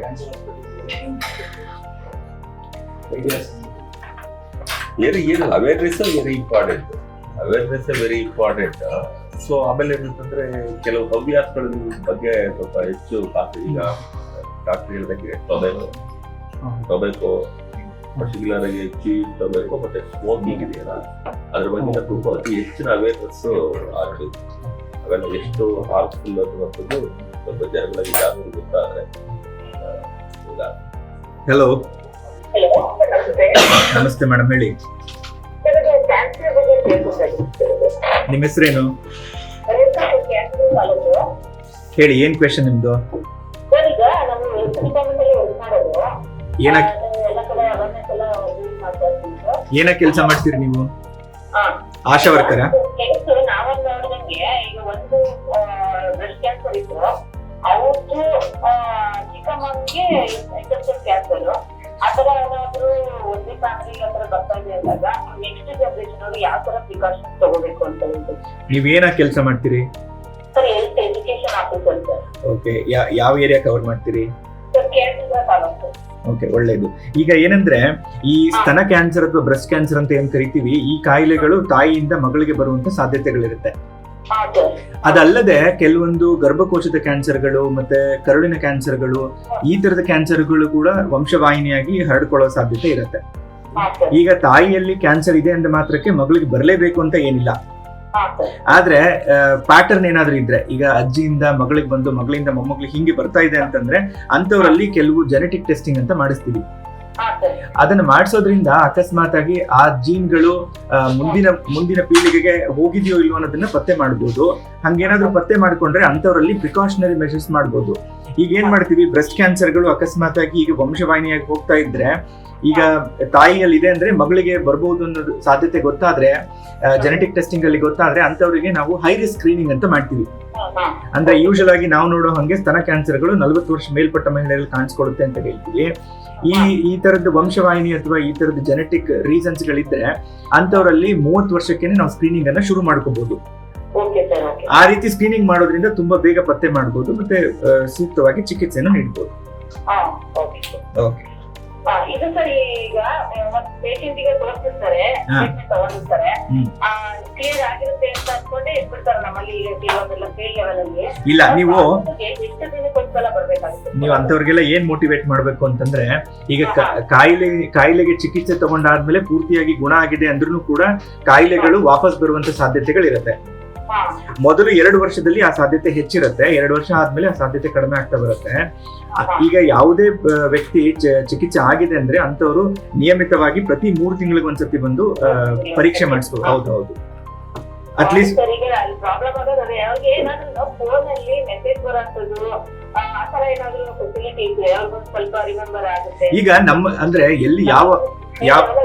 ಏನು awareness very important. Awareness very important. So ಆಮೇಲೆ ಏನಂತಂದ್ರೆ ಕೆಲವು ಹವ್ಯಾಸಗಳ ಬಗ್ಗೆ ಸ್ವಲ್ಪ ಹೆಚ್ಚು ಈಗ ಡಾಕ್ಟರ್ ಹೇಳಿದಂಗೆ ಟೊಬ್ಯಾಕೋ ಪರ್ಟಿಕ್ಯುಲರ್ ಆಗಿ ಟೊಬ್ಯಾಕೋ ಮತ್ತೆ ಸ್ಮೋಕಿಂಗ್ ಇದೆಯಲ್ಲ ಅದ್ರ ಬಗ್ಗೆ ತುಂಬಾ ಅತಿ ಹೆಚ್ಚಿನ ಅವೇರ್ನೆಸ್ ಆಗಬೇಕು. ಅವೆಲ್ಲ ಎಷ್ಟು ಹಾರ್ಮ್ಫುಲ್ ಅನ್ನುವಂಥದ್ದು ಸ್ವಲ್ಪ ಜನಗಳಿಗೆ ಜಾಸ್ತಿ ಗೊತ್ತಾದ್ರೆ. ಹಲೋ, ಹಲೋ, ನಮಸ್ತೆ. ನಮಸ್ತೆ ಮೇಡಮ್, ಹೇಳಿ. ನನಗೆ ಕ್ಯಾನ್ಸರ್ ಬಗ್ಗೆ ತಿಳ್ಕೊಬೇಕು. ನಿಮ್ಮ ಹೆಸರೇನು? ಕ್ಯಾನ್ಸರ್ ತಾಲೂಕು. ಹೇಳಿ, ಏನ್ ಕ್ವೆಶನ್ ನಿಮ್ದು? ನಾನೀಗ ನಮ್ಮ ಹೆಲ್ತ್ ಡಿಪಾರ್ಟ್ಮೆಂಟ್ ಅಲ್ಲಿ ವರ್ಕ್ ಮಾಡೋದು. ಏನಕ್ಕೆ ಎಲ್ಲ ಕಡೆ ಅವೇರ್ನೆಸ್ ಎಲ್ಲ ಯೂಸ್ ಮಾಡ್ತಾ ಇರ್ತೀನಿ ಸರ್. ಏನಕ್ಕೆ ಕೆಲಸ ಮಾಡ್ತೀರಿ ನೀವು? ಹಾ. ಆಶಾ ವರ್ಕರ? ಕೆಲಸ ನಾವೊಂದು ನೋಡಿದಂಗೆ ಈಗ ಒಂದು ಬ್ರೆಸ್ಟ್ ಕ್ಯಾನ್ಸರ್ ಇತ್ತು, ಅವ್ರದ್ದು ಚಿಕ್ಕಮ್ಮನಿಗೆ ಇಂಟೆಸ್ಟೈನ್ ಕ್ಯಾನ್ಸರ್. ಆತರ ಏನಾದ್ರು ಒಂದೇ ಫ್ಯಾಮಿಲಿ ಆತರ ಬರ್ತಾ ಇದೆ ಅಂದಾಗ ನೆಕ್ಸ್ಟ್ ಜನರೇಷನ್ ಅವ್ರು ಯಾವ ತರ ಪ್ರಿಕಾಷನ್ಸ್ ತಗೋಬೇಕು ಅಂತ ಹೇಳ್ತೀವಿ. ನೀವ್ ಏನಾಗ ಕೆಲಸ ಮಾಡ್ತೀರಿ? Sir health education officer sir. Okay, ಯಾವ ಏರಿಯಾ ಕವರ್ ಮಾಡ್ತೀರಿ? ಸರ್ ಕೇಂದ್ರ ತಾಲೂಕು. ಓಕೆ, ಒಳ್ಳೇದು. ಈಗ ಏನಂದ್ರೆ ಈ ಸ್ತನ ಕ್ಯಾನ್ಸರ್ ಅಥವಾ ಬ್ರೆಸ್ಟ್ ಕ್ಯಾನ್ಸರ್ ಅಂತ ಏನ್ ಕರಿತೀವಿ, ಈ ಕಾಯಿಲೆಗಳು ತಾಯಿಯಿಂದ ಮಗಳಿಗೆ ಬರುವಂತ ಸಾಧ್ಯತೆಗಳಿರುತ್ತೆ. ಹಾ ಸರ್. ಅದಲ್ಲದೆ ಕೆಲವೊಂದು ಗರ್ಭಕೋಶದ ಕ್ಯಾನ್ಸರ್ಗಳು ಮತ್ತೆ ಕರುಳಿನ ಕ್ಯಾನ್ಸರ್ಗಳು, ಈ ತರದ ಕ್ಯಾನ್ಸರ್ಗಳು ಕೂಡ ವಂಶವಾಹಿನಿಯಾಗಿ ಹರಡ್ಕೊಳ್ಳೋ ಸಾಧ್ಯತೆ ಇರುತ್ತೆ. ಹಾ ಸರ್. ಈಗ ತಾಯಿಯಲ್ಲಿ ಕ್ಯಾನ್ಸರ್ ಇದೆ ಅಂದ ಮಾತ್ರಕ್ಕೆ ಮಗಳಿಗೆ ಬರಲೇಬೇಕು ಅಂತ ಏನಿಲ್ಲ. ಹಾ ಸರ್. ಆದ್ರೆ ಪ್ಯಾಟರ್ನ್ ಏನಾದ್ರೂ ಇದ್ರೆ, ಈಗ ಅಜ್ಜಿಯಿಂದ ಮಗಳಿಗೆ ಬಂದು ಮಗಳಿಂದ ಮೊಮ್ಮಗಳಿಗೆ ಹಿಂಗೆ ಬರ್ತಾ ಇದೆ ಅಂತಂದ್ರೆ ಅಂತವರಲ್ಲಿ ಕೆಲವು ಜೆನೆಟಿಕ್ ಟೆಸ್ಟಿಂಗ್ ಅಂತ ಮಾಡಿಸ್ತೀವಿ. ಹಾ ಸರ್. ಅದನ್ನ ಮಾಡಿಸೋದ್ರಿಂದ ಅಕಸ್ಮಾತ್ ಆಗಿ ಆ ಜೀನ್ಗಳು ಮುಂದಿನ ಪೀಳಿಗೆಗೆ ಹೋಗಿದೆಯೋ ಇಲ್ವೋ ಅನ್ನೋದನ್ನ ಪತ್ತೆ ಮಾಡ್ಬೋದು. ಹಂಗೇನಾದ್ರೂ ಪತ್ತೆ ಮಾಡ್ಕೊಂಡ್ರೆ ಅಂತವರಲ್ಲಿ ಪ್ರಿಕಾಷನರಿ ಮೆಷರ್ಸ್ ಮಾಡ್ಬೋದು. ಈಗ ಏನ್ ಮಾಡ್ತೀವಿ, ಬ್ರೆಸ್ಟ್ ಕ್ಯಾನ್ಸರ್ಗಳು ಅಕಸ್ಮಾತ್ ಆಗಿ ಈಗ ವಂಶವಾಹಿನಿಯಾಗಿ ಹೋಗ್ತಾ ಇದ್ರೆ, ಈಗ ತಾಯಿಯಲ್ಲಿ ಇದೆ ಅಂದ್ರೆ ಮಗಳಿಗೆ ಬರ್ಬೋದು ಅನ್ನೋದು ಸಾಧ್ಯತೆ ಗೊತ್ತಾದ್ರೆ, ಜೆನೆಟಿಕ್ ಟೆಸ್ಟಿಂಗ್ ಅಲ್ಲಿ ಗೊತ್ತಾದ್ರೆ ಅಂತವರಿಗೆ ನಾವು ಹೈ ರಿಸ್ಕ್ ಸ್ಕ್ರೀನಿಂಗ್ ಅಂತ ಮಾಡ್ತೀವಿ. ಅಂದ್ರೆ ಯೂಶಲ್ ಆಗಿ ನಾವು ನೋಡೋ ಹಂಗೆ ಸ್ತನ ಕ್ಯಾನ್ಸರ್ಗಳು 40 ವರ್ಷ ಮೇಲ್ಪಟ್ಟ ಮಹಿಳೆಯರಲ್ಲಿ ಕಾಣಿಸ್ಕೊಳ್ಳುತ್ತೆ ಅಂತ ಹೇಳ್ತೀವಿ. ಈ ತರದ ವಂಶವಾಹಿನಿ ಅಥವಾ ಈ ತರದ ಜೆನೆಟಿಕ್ ರೀಸನ್ಸ್ ಗಳಿದ್ರೆ ಅಂತವರಲ್ಲಿ 30 ವರ್ಷಕ್ಕೆ ನಾವು ಸ್ಕ್ರೀನಿಂಗ್ ಅನ್ನ ಶುರು ಮಾಡ್ಕೋಬಹುದು. ಆ ರೀತಿ ಸ್ಕ್ರೀನಿಂಗ್ ಮಾಡೋದ್ರಿಂದ ತುಂಬಾ ಬೇಗ ಪತ್ತೆ ಮಾಡಬಹುದು ಮತ್ತೆ ಸೂಕ್ತವಾಗಿ ಚಿಕಿತ್ಸೆಯನ್ನು ನೀಡಬಹುದು. ಓಕೆ. ಇದು ಸರ್, ಈಗ ಒಂದು ಪೇಷಂಟ್ ಗೆ ತೋರಿಸ್ತಾರೆ, ಟ್ರೀಟ್ಮೆಂಟ್ ತಗೊಂಡಿರ್ತಾರೆ, ಕ್ಲಿಯರ್ ಆಗಿರುತ್ತೆ ಅಂತ ಅನ್ಕೊಂಡೆ ಇಟ್ಬಿಡ್ತಾರೆ ನಮ್ಮಲ್ಲಿ. ಕೆಲವೊಂದೆಲ್ಲ ಫೇಲ್ ಲೆವೆಲ್ ಅಲ್ಲಿ ಇಲ್ಲ, ನೀವು ಎಷ್ಟು ದಿನಕ್ಕೊಂದ್ಸಲ ಬರ್ಬೇಕಾಗುತ್ತೆ? ನೀವು ಅಂತವ್ರಿಗೆಲ್ಲ ಏನ್ ಮೋಟಿವೇಟ್ ಮಾಡ್ಬೇಕು ಅಂತಂದ್ರೆ, ಈಗ ಕಾಯಿಲೆಗೆ ಚಿಕಿತ್ಸೆ ತಗೊಂಡಾದ್ಮೇಲೆ ಪೂರ್ತಿಯಾಗಿ ಗುಣ ಆಗಿದೆ ಅಂದ್ರೂ ಕೂಡ ಕಾಯಿಲೆಗಳು ವಾಪಸ್ ಬರುವಂತ ಸಾಧ್ಯತೆಗಳಿರುತ್ತೆ. ಮೊದಲು 2 ವರ್ಷದಲ್ಲಿ ಆ ಸಾಧ್ಯತೆ ಹೆಚ್ಚಿರುತ್ತೆ, 2 ವರ್ಷ ಆದ್ಮೇಲೆ ಆ ಸಾಧ್ಯತೆ ಕಡಿಮೆ ಆಗ್ತಾ ಬರುತ್ತೆ. ಈಗ ಯಾವುದೇ ವ್ಯಕ್ತಿ ಚಿಕಿತ್ಸೆ ಆಗಿದೆ ಅಂದ್ರೆ ಅಂತವರು ನಿಯಮಿತವಾಗಿ ಪ್ರತಿ 3 ತಿಂಗಳಿಗೆ ಒಂದ್ಸತಿ ಬಂದು ಪರೀಕ್ಷೆ ಮಾಡಿಸ್ಬೋದು. ಹೌದು, ಅಟ್ಲೀಸ್ಟ್ ಪ್ರಾಬ್ಲಮ್ ಆಗೋದು ಯಾವಾಗ ಏನಾದ್ರು ಫೋನ್ ಅಲ್ಲಿ ಮೆಸೇಜ್ ಬರೋಂಥದ್ದು ಆತರ ಏನಾದ್ರು ಫೆಸಿಲಿಟಿ ಇದ್ರೆ ಸ್ವಲ್ಪ ರಿಮೆಂಬರ್ ಆಗುತ್ತೆ. ಈಗ ನಮ್ಮ ಅಂದ್ರೆ ಎಲ್ಲಿ ಯಾವ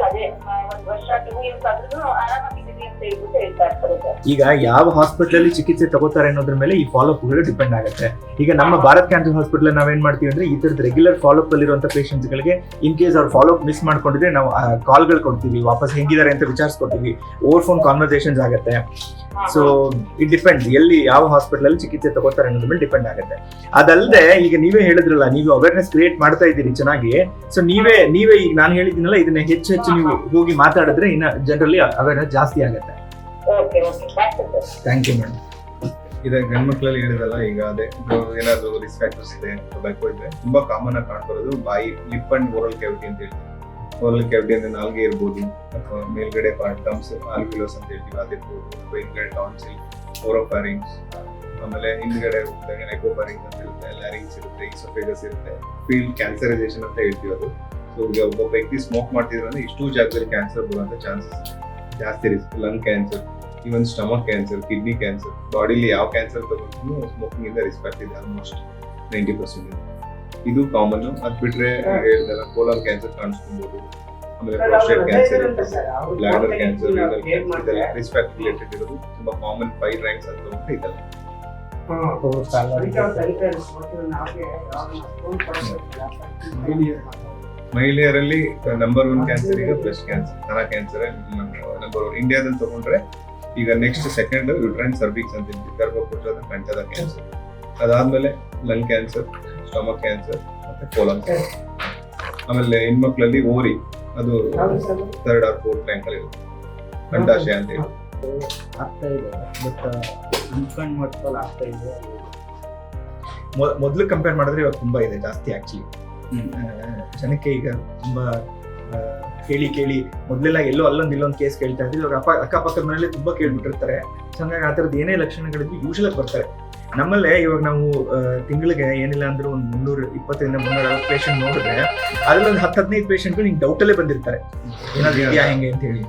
ಅದೇ 1 ವರ್ಷ 2 ಇಯರ್ಸ್ ಆದ್ರೂ ಆರಾಮಾಗಿದ್ದೀವಿ ಅಂತ ಹೇಳ್ಬಿಟ್ಟು ಹೇಳ್ತಾ ಇರ್ತಾರೆ ಸರ್. ಈಗ ಯಾವ ಹಾಸ್ಪಿಟಲ್ ಅಲ್ಲಿ ಚಿಕಿತ್ಸೆ ತಗೋತಾರೆ ಅನ್ನೋದ್ರ ಮೇಲೆ ಈ ಫಾಲೋಅಪ್ ಗಳು ಡಿಪೆಂಡ್ ಆಗುತ್ತೆ. ಈಗ ನಮ್ಮ ಭಾರತ್ ಕ್ಯಾನ್ಸರ್ ಹಾಸ್ಪಿಟಲ್ ನಾವೇನ್ ಮಾಡ್ತೀವಿ ಅಂದ್ರೆ, ಈ ತರದ ರೆಗ್ಯುಲರ್ ಫಾಲೋಅಪ್ ಅಲ್ಲಿರುವಂತ ಪೇಷಂಟ್ಸ್ ಗಳಿಗೆ ಇನ್ ಕೇಸ್ ಅವ್ರ ಫಾಲೋಅಪ್ ಮಿಸ್ ಮಾಡ್ಕೊಂಡಿದ್ರೆ ನಾವು ಕಾಲ್ಗಳು ಕೊಡ್ತೀವಿ, ವಾಪಸ್ ಹೆಂಗಿದ್ದಾರೆ ಅಂತ ವಿಚಾರಿಸ್ಕೊಡ್ತೀವಿ, ಓವರ್ ಫೋನ್ ಕಾನ್ವರ್ಸೇಷನ್ಸ್ ಆಗುತ್ತೆ. ಸೊ ಇಟ್ ಡಿಪೆಂಡ್ಸ್ ಎಲ್ಲಿ ಯಾವ ಹಾಸ್ಪಿಟಲ್ ಅಲ್ಲಿ ಚಿಕಿತ್ಸೆ ತಗೋತಾರೆ ಅನ್ನೋದ್ರ ಮೇಲೆ ಡಿಪೆಂಡ್ ಆಗುತ್ತೆ. ಅದಲ್ಲದೆ ಈಗ ನೀವೇ ಹೇಳಿದ್ರಲ್ಲ, ನೀವು ಅವೇರ್ನೆಸ್ ಕ್ರಿಯೇಟ್ ಮಾಡ್ತಾ ಇದ್ದೀರಿ ಚೆನ್ನಾಗಿ. ಸೊ ನೀವೇ ಈಗ ನಾನು ಹೇಳಿದ್ದೀನಲ್ಲ, ಇದನ್ನ ಹೆಚ್ಚು ನೀವು ಹೋಗಿ ಮಾತಾಡಿದ್ರೆ ಇನ್ನ ಜನರಲ್ಲಿ ಅವೇರ್ನೆಸ್ ಜಾಸ್ತಿ ಆಗುತ್ತೆ. Thank you madam. ಇದೆ ಗಂಡ್ಮಕ್ಳಲ್ಲಿ ಹೇಳಿದಲ್ಲ, ಈಗ ಅದೇ ಏನಾದ್ರು ರಿಸ್ಕ್ ಫ್ಯಾಕ್ಟರ್ಸ್ ಇದೆ, ಟೊಬ್ಯಾಕೋ ಇದ್ರೆ ತುಂಬಾ ಕಾಮನ್ ಆಗಿ ಕಾಣ್ಬರೋದು ಬಾಯಿ, ಲಿಪ್ ಅಂಡ್ ಓರಲ್ ಕ್ಯಾವಿಟಿ ಅಂತ ಹೇಳ್ತೀವಿ. ಓರಲ್ ಕ್ಯಾವಿಟಿ ಅಂದ್ರೆ ನಾಲ್ಗೆ ಇರ್ಬೋದು, ಅಥವಾ ಮೇಲ್ಗಡೆ ಪಾರ್ಟ್ ಟಮ್ಸ್ ಆಲ್ವಿಲೋಸ್ ಅಂತ ಹೇಳ್ತೀವಿ ಅದಿರ್ಬೋದು, ಅಥವಾ ಹಿಂದ್ಗಡೆ ಟಾನ್ಸಿಲ್, ಓರೋಫ್ಯಾರಿಂಕ್ಸ್, ಆಮೇಲೆ ಹಿಂದ್ಗಡೆ ಎಕೋಬರಿಂಗ್ ಅಂತ ಇರುತ್ತೆ, ಲ್ಯಾರಿಂಗ್ಸ್ ಇರುತ್ತೆ, ಈಸೋಫೇಗಸ್ ಇರುತ್ತೆ, ಫೀಲ್ಡ್ ಕ್ಯಾನ್ಸರೈಸೇಷನ್ ಅಂತ ಹೇಳ್ತೀವಿ ಅದು. ಸೊ ಈಗ ಒಬ್ಬ ವ್ಯಕ್ತಿ ಸ್ಮೋಕ್ ಮಾಡ್ತಿದ್ರೆ ಇಷ್ಟು ಜಾಗದಲ್ಲಿ ಕ್ಯಾನ್ಸರ್ ಬರುವಂತ ಚಾನ್ಸಸ್ ಜಾಸ್ತಿ ಇರುತ್ತೆ. Lung cancer, even stomach cancer, kidney cancer, bodily ಯಾವ ಕ್ಯಾನ್ಸರ್ ತಗೊಂಡ್ರು ಸ್ಮೋಕಿಂಗ್ ಇಂದ ರಿಸ್ಕ್ ಆಗ್ತಿದೆ ಆಲ್ಮೋಸ್ಟ್ 90%. ಇದು ಕಾಮನ್. ಅದ್ ಬಿಟ್ರೆ ಹೇಳಿದಲ್ಲ ಕೋಲನ್ ಕ್ಯಾನ್ಸರ್ ಕಾಣಿಸ್ಕೊಬಹುದು, ಆಮೇಲೆ prostate cancer, bladder cancer, renal cancer, ಇದೆಲ್ಲ ರಿಸ್ಕ್ ಫ್ಯಾಕ್ಟರ್ ರಿಲೇಟೆಡ್ ಇರೋದು ತುಂಬಾ ಕಾಮನ್ 5 ರ್ಯಾಂಕ್ಸ್ ಅಂತ ಉಂಟು ಇದೆಲ್ಲ. ಮಹಿಳೆಯರಲ್ಲಿ ನಂಬರ್ 1 ಕ್ಯಾನ್ಸರ್ ಈಗ ಬ್ರೆಸ್ಟ್ ಕ್ಯಾನ್ಸರ್, ಸ್ತನ ಕ್ಯಾನ್ಸರ್ ನಂಬರ್ 1 ಇಂಡಿಯಾದಲ್ಲಿ ತಗೊಂಡ್ರೆ. ಈಗ ನೆಕ್ಸ್ಟ್ ಸೆಕೆಂಡ್ ಯುಟ್ರೈನ್ ಸರ್ವಿಕ್ಸ್ ಅಂತ ಹೇಳ್ತೀವಿ, ಗರ್ಭಕೋಶದ ಕಂಠದ ಕ್ಯಾನ್ಸರ್. ಅದಾದ್ಮೇಲೆ ಲಂಗ್ ಕ್ಯಾನ್ಸರ್, ಸ್ಟಮಕ್ ಕ್ಯಾನ್ಸರ್ ಮತ್ತೆ ಕೋಲನ್ ಕ್ಯಾನ್ಸರ್. ಆಮೇಲೆ ಹೆಣ್ಮಕ್ಳಲ್ಲಿ ಓರಿ, ಅದು 3rd or 4th ರ್ಯಾಂಕ್ ಅಲ್ಲಿ ಇರುತ್ತೆ, ಅಂಡಾಶಯ ಅಂತ ಹೇಳಿ. ಆಗ್ತಾ ಇದೆ ಬಟ್ ಅನ್ಕೊಂಡ್ ಮಟ್ಟಲ್ಲಿ ಆಗ್ತಾ ಇದೆ. ಮೊದಲು ಕಂಪೇರ್ ಮಾಡಿದ್ರೆ ಇವಾಗ ತುಂಬಾ ಇದೆ, ಜಾಸ್ತಿ ಆಕ್ಚುಲಿ. ಜನಕ್ಕೆ ಈಗ ತುಂಬಾ ಕೇಳಿ ಮೊದಲೆಲ್ಲ ಎಲ್ಲೋ ಅಲ್ಲೊಂದು ಇಲ್ಲೊಂದು ಕೇಸ್ ಕೇಳ್ತಾ ಇದ್ವಿ, ಇವಾಗ ಅಕ್ಕಪಕ್ಕದ ಮನೇಲಿ ತುಂಬಾ ಕೇಳ್ಬಿಟ್ಟಿರ್ತಾರೆ. ಸೊ ಹಂಗಾಗಿ ಆ ಥರದ್ದು ಏನೇ ಲಕ್ಷಣಗಳಿದ್ವಿ ಯೂಶಲ್ ಬರ್ತಾರೆ. ನಮ್ಮಲ್ಲೇ ಇವಾಗ ನಾವು ತಿಂಗಳಿಗೆ ಏನಿಲ್ಲ ಅಂದ್ರೆ ಒಂದು 320 340 ಪೇಷಂಟ್ ನೋಡಿದ್ರೆ ಅದ್ರಲ್ಲಿ ಒಂದು 10-15 ಪೇಷಂಟ್ಗಳು ನಿಂಗೆ ಡೌಟಲ್ಲೇ ಬಂದಿರ್ತಾರೆ, ಏನಾದ್ರು ಇದೆಯಾ ಹೆಂಗೆ ಅಂತ ಹೇಳಿ.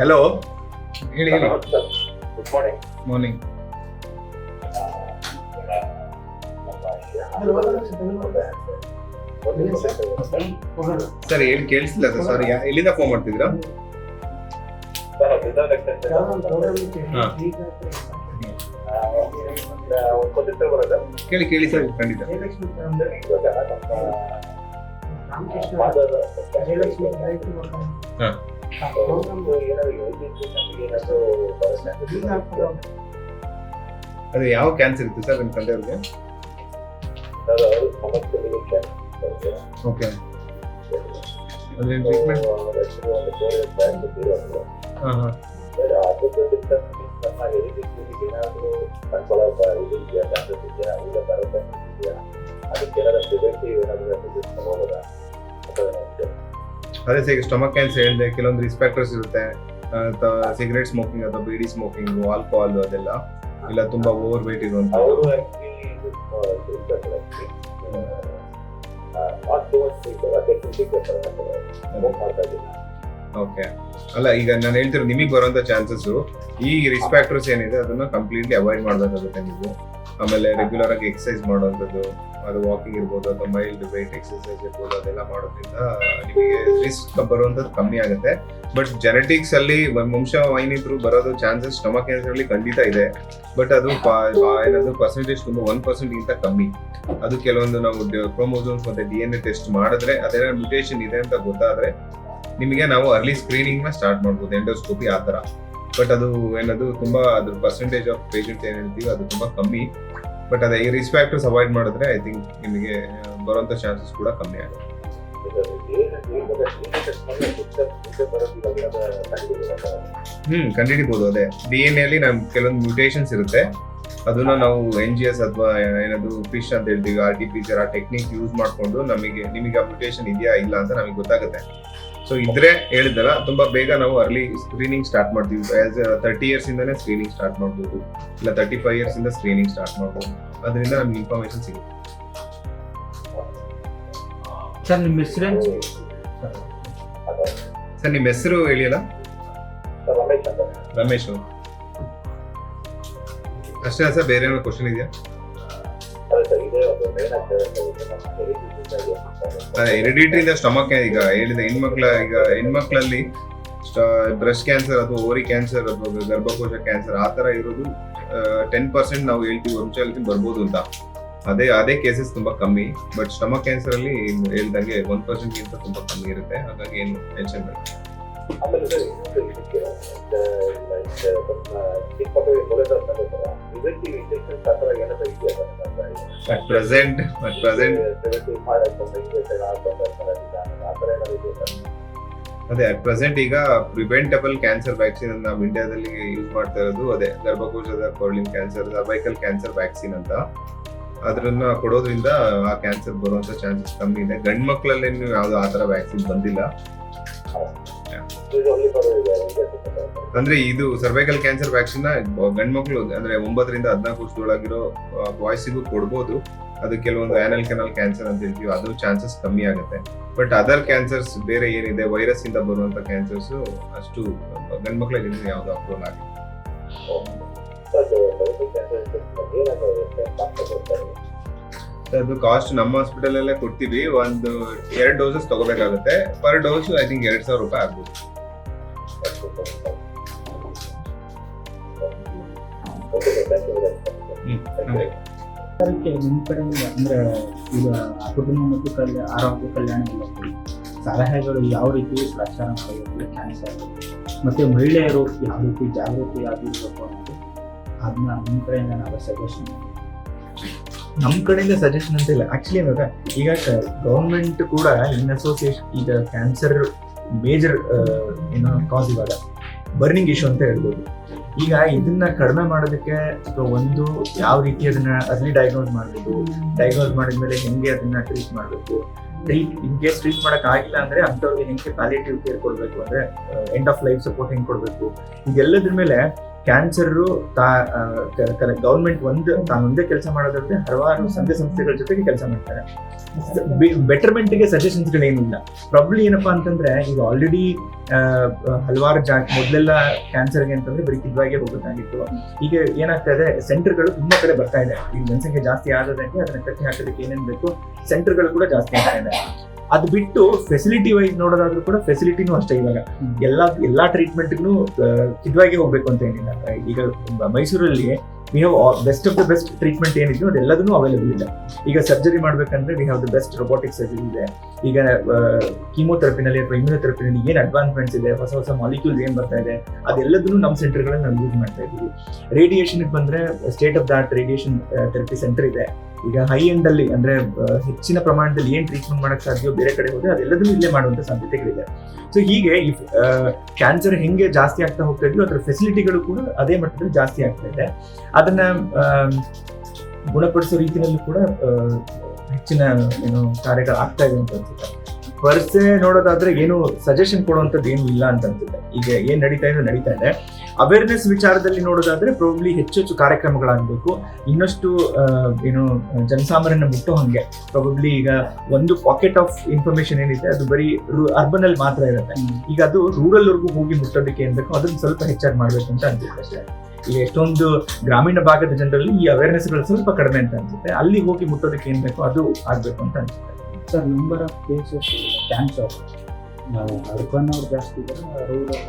ಹಲೋ, ಹೇಳಿ. Good morning. ಮಾರ್ನಿಂಗ್. ಸರ್ ಹೇಳಿ, ಕೇಳಿಸಿಲ್ಲ ಸರ್. ಸಾರಿ, ಎಲ್ಲಿಂದ ಫೋನ್ ಮಾಡ್ತಿದ್ದೀರಾ? ಕೇಳಿ ಸರ್, ಖಂಡಿತ. ಅದೇ ಯಾವ ಕ್ಯಾನ್ಸರ್ ಇತ್ತು ಸರ್ ನಿಮ್ಮ ತಂದೆಯವ್ರಿಗೆ? ಓಕೆ. ಅದೇ ಟ್ರೀಟ್ಮೆಂಟ್. ಅದೇ ಸರ್, ಸ್ಟಮಕ್ ಕ್ಯಾನ್ಸರ್ ಹೇಳಿದೆ, ಕೆಲವೊಂದು ರಿಸ್ಕ್ ಫ್ಯಾಕ್ಟರ್ಸ್ ಇರುತ್ತೆ. ಸಿಗರೇಟ್ ಸ್ಮೋಕಿಂಗ್ ಅಥವಾ ಬೀಡಿ ಸ್ಮೋಕಿಂಗ್, ಆಲ್ಕೋಹಾಲ್ ಅದೆಲ್ಲ, ಇಲ್ಲ ತುಂಬಾ ಓವರ್ ವೇಟ್ ಇರುವಂತ. ಓಕೆ. ಅಲ್ಲ, ಈಗ ನಾನು ಹೇಳ್ತಿರೋ ನಿಮಗೆ ಬರುವಂತ ಚಾನ್ಸಸ್, ಈ ರಿಸ್ಕ್ ಫ್ಯಾಕ್ಟರ್ಸ್ ಏನಿದೆ ಅದನ್ನ ಕಂಪ್ಲೀಟ್ಲಿ ಅವಾಯ್ಡ್ ಮಾಡಬೇಕಾಗುತ್ತೆ ನೀವು. ಆಮೇಲೆ ರೆಗ್ಯುಲರ್ ಆಗಿ ಎಕ್ಸರ್ಸೈಸ್ ಮಾಡುವಂಥದ್ದು, ಅದು ವಾಕಿಂಗ್ ಇರ್ಬೋದು ಅಥವಾ ಮೈಲ್ಡ್ ವೇಟ್ ಎಕ್ಸರ್ಸೈಸ್ ಇರ್ಬೋದು, ಅದೆಲ್ಲ ಮಾಡೋದ್ರಿಂದ ನಿಮಗೆ ರಿಸ್ಕ್ ಬರುವಂಥದ್ದು ಕಮ್ಮಿ ಆಗುತ್ತೆ. ಬಟ್ ಜೆನೆಟಿಕ್ಸ್ ಅಲ್ಲಿ ವಂಶವಾಹಿನಿದ್ರು ಬರೋದು ಚಾನ್ಸಸ್ ಸ್ಟಮಕ್ ಕ್ಯಾನ್ಸರ್ ಅಲ್ಲಿ ಖಂಡಿತ ಇದೆ. ಬಟ್ ಅದು ಏನಾದ್ರು ಪರ್ಸೆಂಟೇಜ್ ತುಂಬ 1% ಗಿಂತ ಕಮ್ಮಿ. ಅದು ಕೆಲವೊಂದು ನಾವು ಕ್ರೋಮೋಸೋಮ್ಸ್ ಮತ್ತೆ DNA ಟೆಸ್ಟ್ ಮಾಡಿದ್ರೆ ಅದೇನೋ ಮ್ಯೂಟೇಷನ್ ಇದೆ ಅಂತ ಗೊತ್ತಾದ್ರೆ ನಿಮಗೆ ನಾವು ಅರ್ಲಿ ಸ್ಕ್ರೀನಿಂಗ್ ನ ಸ್ಟಾರ್ಟ್ ಮಾಡ್ಬೋದು, ಎಂಡೋಸ್ಕೋಪಿ ಆ ತರ. ಬಟ್ ಅದು ಏನದು ತುಂಬಾ ಅದ್ರ ಪರ್ಸೆಂಟೇಜ್ ಆಫ್ ಪೇಷಂಟ್ಸ್ ಏನ್ ಹೇಳ್ತೀವಿ ಅದು ತುಂಬಾ ಕಮ್ಮಿ. ಬಟ್ ಅದೇ ಈ ರಿಸ್ಕ್ ಫ್ಯಾಕ್ಟರ್ಸ್ ಅವಾಯ್ಡ್ ಮಾಡಿದ್ರೆ ಐ ಥಿಂಕ್ ನಿಮಗೆ ಬರುವಂತ ಚಾನ್ಸಸ್ ಕೂಡ ಕಮ್ಮಿ ಆಗುತ್ತೆ. ಕಂಡುಹಿಡಿಬಹುದು. ಅದೇ DNA ಅಲ್ಲಿ ನಮ್ ಕೆಲವೊಂದು ಮ್ಯೂಟೇಷನ್ಸ್ ಇರುತ್ತೆ, ಅದನ್ನ ನಾವು NGS ಅಥವಾ ಏನದು ಫಿಶ್ ಅಂತ ಹೇಳ್ತೀವಿ, RT-PCR ಆ ಟೆಕ್ನಿಕ್ ಯೂಸ್ ಮಾಡ್ಕೊಂಡು ನಿಮಗೆ ಆ ಮ್ಯೂಟೇಷನ್ ಇದೆಯಾ ಇಲ್ಲ ಅಂತ ನಮಗೆ ಗೊತ್ತಾಗುತ್ತೆ. ಸೊ ಇದ್ರೆ ಹೇಳಿದಲ್ಲ, ತುಂಬಾ ಬೇಗ ನಾವು ಅರ್ಲಿ ಸ್ಕ್ರೀನಿಂಗ್ ಸ್ಟಾರ್ಟ್ ಮಾಡ್ತೀವಿ. 30 years ಇಂದಾನೆ ಸ್ಕ್ರೀನಿಂಗ್ ಸ್ಟಾರ್ಟ್ ಮಾಡ್ಬೋದು, ಇಲ್ಲ 35 years ಇಂದ ಸ್ಕ್ರೀನಿಂಗ್ ಸ್ಟಾರ್ಟ್ ಮಾಡ್ಬೋದು. ಅದರಿಂದ ನಮ್ಗೆ ಇನ್ಫಾರ್ಮೇಶನ್ ಸಿಗುತ್ತೆ. ಸರ್ ನಿಮ್ಮ ಹೆಸರೇನು? ಸರ್ ನಿಮ್ಮ ಹೆಸರು ಹೇಳಿಯಲ್ಲ? ರಮೇಶ್. ಅಷ್ಟೇ ಸರ್, ಬೇರೆ ಏನೋ ಕ್ವಶನ್ ಇದೆಯಾ? ಹೆರಿಡಿಟರಿಯಿಂದ ಸ್ಟಮಕ್ ಈಗ ಹೇಳಿದ ಹೆಣ್ಮಕ್ಳಲ್ಲಿ ಬ್ರೆಸ್ಟ್ ಕ್ಯಾನ್ಸರ್ ಅಥವಾ ಓರಿ ಕ್ಯಾನ್ಸರ್ ಅಥವಾ ಗರ್ಭಕೋಶ ಕ್ಯಾನ್ಸರ್ ಆ ತರ ಇರೋದು 10% ನಾವು ಹೇಳ್ತೀವಿ ವಂಶದಲ್ಲಿ ಬರ್ಬೋದು ಅಂತ. ಅದೇ ಕೇಸಸ್ ತುಂಬಾ ಕಮ್ಮಿ. ಬಟ್ ಸ್ಟಮಕ್ ಕ್ಯಾನ್ಸರ್ ಅಲ್ಲಿ ಹೇಳ್ದಂಗೆ 1% ಗಿಂತ ತುಂಬಾ ಕಮ್ಮಿ ಇರುತ್ತೆ. ಹಾಗಾಗಿ ಏನು ಟೆನ್ಷನ್ ಬೇಡ. At present ಅದೇ ಅಟ್ ಪ್ರೆಸೆಂಟ್ ಈಗ ಪ್ರಿವೆಂಟಬಲ್ ಕ್ಯಾನ್ಸರ್ ವ್ಯಾಕ್ಸಿನ್ ನಾವು ಇಂಡಿಯಾದಲ್ಲಿ ಯೂಸ್ ಮಾಡ್ತಾ ಇರೋದು ಅದೇ ಗರ್ಭಕೋಶದ ಕೊರಳಿನ ಕ್ಯಾನ್ಸರ್, ಸರ್ವೈಕಲ್ ಕ್ಯಾನ್ಸರ್ ವ್ಯಾಕ್ಸಿನ್ ಅಂತ. ಅದನ್ನ ಕೊಡೋದ್ರಿಂದ ಆ ಕ್ಯಾನ್ಸರ್ ಬರುವಂತ ಚಾನ್ಸಸ್ ಕಮ್ಮಿ ಇದೆ. ಗಂಡು ಮಕ್ಕಳಲ್ಲಿ ಯಾವ್ದು ಆ ತರ ವ್ಯಾಕ್ಸಿನ್ ಬಂದಿಲ್ಲ. ಅಂದ್ರೆ ಇದು ಸರ್ವೈಕಲ್ ಕ್ಯಾನ್ಸರ್ ವ್ಯಾಕ್ಸಿನ್ ಗಂಡ್ಮಕ್ಳು ಅಂದ್ರೆ 9 ರಿಂದ 14 ವರ್ಷದೊಳಗಿರೋ ಬಾಯ್ಸಿಗೂ ಕೊಡ್ಬೋದು. ಅದು ಕೆಲವೊಂದು ಆನಲ್ ಕೆನಾಲ್ ಕ್ಯಾನ್ಸರ್ ಅಂತ ಹೇಳ್ತೀವಿ, ಅದು ಚಾನ್ಸಸ್ ಕಮ್ಮಿ ಆಗುತ್ತೆ. ಬಟ್ ಅದರ್ ಕ್ಯಾನ್ಸರ್ಸ್ ಬೇರೆ ಏನಿದೆ ವೈರಸ್ ಇಂದ ಬರುವಂತ ಕ್ಯಾನ್ಸರ್ಸ್ ಅಷ್ಟು ಗಂಡ್ಮಕ್ಳಿಗೆ ಯಾವ್ದು ಅಪ್ರೂವಲ್ ಆಗಿಲ್ಲ. ಅದು ಕಾಸ್ಟ್ ನಮ್ಮ ಹಾಸ್ಪಿಟಲ್ ಅಲ್ಲೇ ಕೊಡ್ತೀವಿ. ಒಂದು 2 ಡೋಸಸ್ ತಗೋಬೇಕಾಗುತ್ತೆ. ಪರ್ ಡೋಸ್ ಐ ಥಿಂಕ್ 2,000 ರೂಪಾಯಿ ಆಗ್ಬೋದು. ಸರ್ಕಾರಕ್ಕೆ ನಿಮ್ಮ ಕಡೆಯಿಂದ ಅಂದ್ರೆ ಈಗ ಕುಟುಂಬ ಮತ್ತು ಆರೋಗ್ಯ ಕಲ್ಯಾಣ ಇಲಾಖೆ ಸಲಹೆಗಳು ಯಾವ ರೀತಿ ಪ್ರಚಾರ ಮಾಡಬೇಕು ಕ್ಯಾನ್ಸರ್ ಮತ್ತೆ ಮಹಿಳೆಯರು ಯಾವ ರೀತಿ ಜಾಗೃತಿ ಆಗಿರ್ಬೇಕು ಅನ್ನೋದು ಅದನ್ನ ನಿಮ್ಮ ಕಡೆಯಿಂದ ನಾವು ಸಜೆಷನ್ ನಮ್ಮ ಕಡೆಯಿಂದ ಸಜೆಷನ್ ಅಂತ ಇಲ್ಲ. ಆಕ್ಚುಲಿ ಇವಾಗ ಈಗ ಗೌರ್ಮೆಂಟ್ ಕೂಡ ಇನ್ ಅಸೋಸಿಯೇಷನ್ ಈಗ ಕ್ಯಾನ್ಸರ್ ಮೇಜರ್ ಏನೋ ಕಾಸ್ ಇವಾಗ ಬರ್ನಿಂಗ್ ಇಶ್ಯೂ ಅಂತ ಹೇಳ್ಬೋದು. ಈಗ ಇದನ್ನ ಕಡಿಮೆ ಮಾಡೋದಕ್ಕೆ ಒಂದು ಯಾವ ರೀತಿ ಅದನ್ನ ಅರ್ಲಿ ಡಯಾಗ್ನೋಸ್ ಮಾಡಬೇಕು, ಡಯಾಗ್ನೋಸ್ ಮಾಡಿದ್ಮೇಲೆ ಹೆಂಗೆ ಅದನ್ನ ಟ್ರೀಟ್ ಮಾಡಬೇಕು, ಇನ್ ಕೇಸ್ ಟ್ರೀಟ್ ಮಾಡಕ್ ಆಗಿಲ್ಲ ಅಂದ್ರೆ ಅಂಥವ್ರಿಗೆ ಹೆಂಗೆ ಪ್ಯಾಲಿಯೇಟಿವ್ ಕೇರ್ ಕೊಡ್ಬೇಕು, ಅಂದ್ರೆ ಎಂಡ್ ಆಫ್ ಲೈಫ್ ಸಪೋರ್ಟ್ ಹೆಂಗೆ ಕೊಡ್ಬೇಕು, ಇದೆಲ್ಲದ್ರ ಮೇಲೆ ಕ್ಯಾನ್ಸರ್ ಗೌರ್ಮೆಂಟ್ ತಾನೊಂದೇ ಕೆಲಸ ಮಾಡೋದಂದ್ರೆ ಹಲವಾರು ಸಂಘ ಸಂಸ್ಥೆಗಳ ಜೊತೆಗೆ ಕೆಲಸ ಮಾಡ್ತಾರೆ. ಬೆಟರ್ಮೆಂಟ್ಗೆ ಸಜೆಷನ್ಸ್ಗಳೇನಿಲ್ಲ. ಪ್ರಾಬ್ಲಿ ಏನಪ್ಪಾ ಅಂತಂದ್ರೆ ಈಗ ಆಲ್ರೆಡಿ ಹಲವಾರು ಮೊದಲೆಲ್ಲ ಕ್ಯಾನ್ಸರ್ಗೆ ಅಂತಂದ್ರೆ ಬರೀ ಕಿದ್ವಾಗೆ ಹೋಗಬೇಕಾಗಿತ್ತು. ಈಗ ಏನಾಗ್ತಾ ಇದೆ, ಸೆಂಟರ್ಗಳು ತುಂಬಾ ಕಡೆ ಬರ್ತಾ ಇದೆ. ಈಗ ಜನಸಂಖ್ಯೆ ಜಾಸ್ತಿ ಆಗೋದಂಗೆ ಅದನ್ನ ಕಟ್ಟಿ ಹಾಕೋದಕ್ಕೆ ಏನೇನ್ ಬೇಕು ಸೆಂಟರ್ಗಳು ಕೂಡ ಜಾಸ್ತಿ ಆಗ್ತಾ ಇದೆ. ಅದು ಬಿಟ್ಟು ಫೆಸಿಲಿಟಿ ವೈಸ್ ನೋಡೋದಾದ್ರೂ ಕೂಡ ಫೆಸಿಲಿಟಿನೂ ಅಷ್ಟೇ. ಇವಾಗ ಎಲ್ಲಾ ಟ್ರೀಟ್ಮೆಂಟ್ಗೂ ಕಿದ್ವಾಗೆ ಹೋಗ್ಬೇಕು ಅಂತ ಏನಿಲ್ಲ. ಈಗ ಮೈಸೂರಲ್ಲಿ we have best of the best treatment ಏನಿದೆಯೋ ಅದೆಲ್ಲದೂ ಅವೈಲೇಬಲ್ ಇದೆ. ಈಗ ಸರ್ಜರಿ ಮಾಡ್ಬೇಕಂದ್ರೆ we have the best robotic surgery ಇದೆ. ಈಗ ಕೀಮೋಥೆರಪಿನಲ್ಲಿ ಅಥವಾ ಇಮ್ಯುನೋಥೆರಪಿನಲ್ಲಿ ಏನ್ ಅಡ್ವಾನ್ಸ್ಮೆಂಟ್ಸ್ ಇದೆ, ಹೊಸ ಹೊಸ ಮಾಲಿಕ್ಯೂಲ್ಸ್ ಏನ್ ಬರ್ತಾ ಇದೆ, ಅದೆಲ್ಲದನ್ನು ನಮ್ಮ ಸೆಂಟರ್ಗಳಲ್ಲಿ ನಾವು ಯೂಸ್ ಮಾಡ್ತಾ ಇದ್ದೀವಿ. ರೇಡಿಯೇಷನ್ಗೆ ಬಂದ್ರೆ state of the art radiation therapy centre ಇದೆ. ಈಗ ಹೈ ಎಂಡ್ ಅಲ್ಲಿ ಅಂದ್ರೆ ಹೆಚ್ಚಿನ ಪ್ರಮಾಣದಲ್ಲಿ ಏನ್ ಟ್ರೀಟ್ಮೆಂಟ್ ಮಾಡಕ್ ಸಾಧ್ಯ ಬೇರೆ ಕಡೆ ಹೋದ್ರೆ ಅದೆಲ್ಲದನ್ನು ಇಲ್ಲೇ ಮಾಡುವಂತ ಸಾಧ್ಯತೆಗಳಿದೆ. ಸೊ ಹೀಗೆ ಕ್ಯಾನ್ಸರ್ ಹೆಂಗೆ ಜಾಸ್ತಿ ಆಗ್ತಾ ಹೋಗ್ತಾ ಇದ್ವಿ ಅದರ ಫೆಸಿಲಿಟಿಗಳು ಕೂಡ ಅದೇ ಮಟ್ಟದಲ್ಲಿ ಜಾಸ್ತಿ ಆಗ್ತಾ ಇದೆ. ಅದನ್ನ ಗುಣಪಡಿಸೋ ರೀತಿಯಲ್ಲೂ ಕೂಡ ಹೆಚ್ಚಿನ ಕಾರ್ಯಗಳು ಆಗ್ತಾ ಇದೆ ಅಂತ ಅನ್ಸುತ್ತೆ. ಪರ್ಸೆ ನೋಡೋದಾದ್ರೆ ಏನು ಸಜೆಷನ್ ಕೊಡುವಂಥದ್ದು ಏನು ಇಲ್ಲ ಅಂತ ಅನ್ಸುತ್ತೆ. ಈಗ ಏನ್ ನಡೀತಾ ಇದೆ ಅವೇರ್ನೆಸ್ ವಿಚಾರದಲ್ಲಿ ನೋಡೋದಾದ್ರೆ ಪ್ರಾಬ್ಲಿ ಹೆಚ್ಚು ಕಾರ್ಯಕ್ರಮಗಳಾಗಬೇಕು. ಇನ್ನಷ್ಟು ಜನಸಾಮಾನ್ಯನ ಮುಟ್ಟೋ ಹಂಗೆ ಪ್ರಾಬಬ್ಲಿ ಈಗ ಒಂದು ಪಾಕೆಟ್ ಆಫ್ ಇನ್ಫಾರ್ಮೇಶನ್ ಏನಿದೆ ಅದು ಬರೀ ಅರ್ಬನ್ ಅಲ್ಲಿ ಮಾತ್ರ ಇರುತ್ತೆ. ಈಗ ಅದು ರೂರಲ್ ವರ್ಗೂ ಹೋಗಿ ಮುಟ್ಟೋದಕ್ಕೆ ಏನ್ ಬೇಕು ಅದನ್ನ ಸ್ವಲ್ಪ ಹೆಚ್ಚಾಗಿ ಮಾಡ್ಬೇಕು ಅಂತ ಅನ್ಸುತ್ತೆ ಅಷ್ಟೇ. ಈಗ ಎಷ್ಟೊಂದು ಗ್ರಾಮೀಣ ಭಾಗದ ಜನರಲ್ಲಿ ಈ ಅವೇರ್ನೆಸ್ಗಳು ಸ್ವಲ್ಪ ಕಡಿಮೆ ಅಂತ ಅನ್ಸುತ್ತೆ. ಅಲ್ಲಿ ಹೋಗಿ ಮುಟ್ಟೋದಕ್ಕೆ ಏನ್ ಬೇಕು ಅದು ಆಗ್ಬೇಕು ಅಂತ ಅನ್ಸುತ್ತೆ. Sir, number of cases cancer urban ಅವ್ರು ಜಾಸ್ತಿ ರೂರಲ್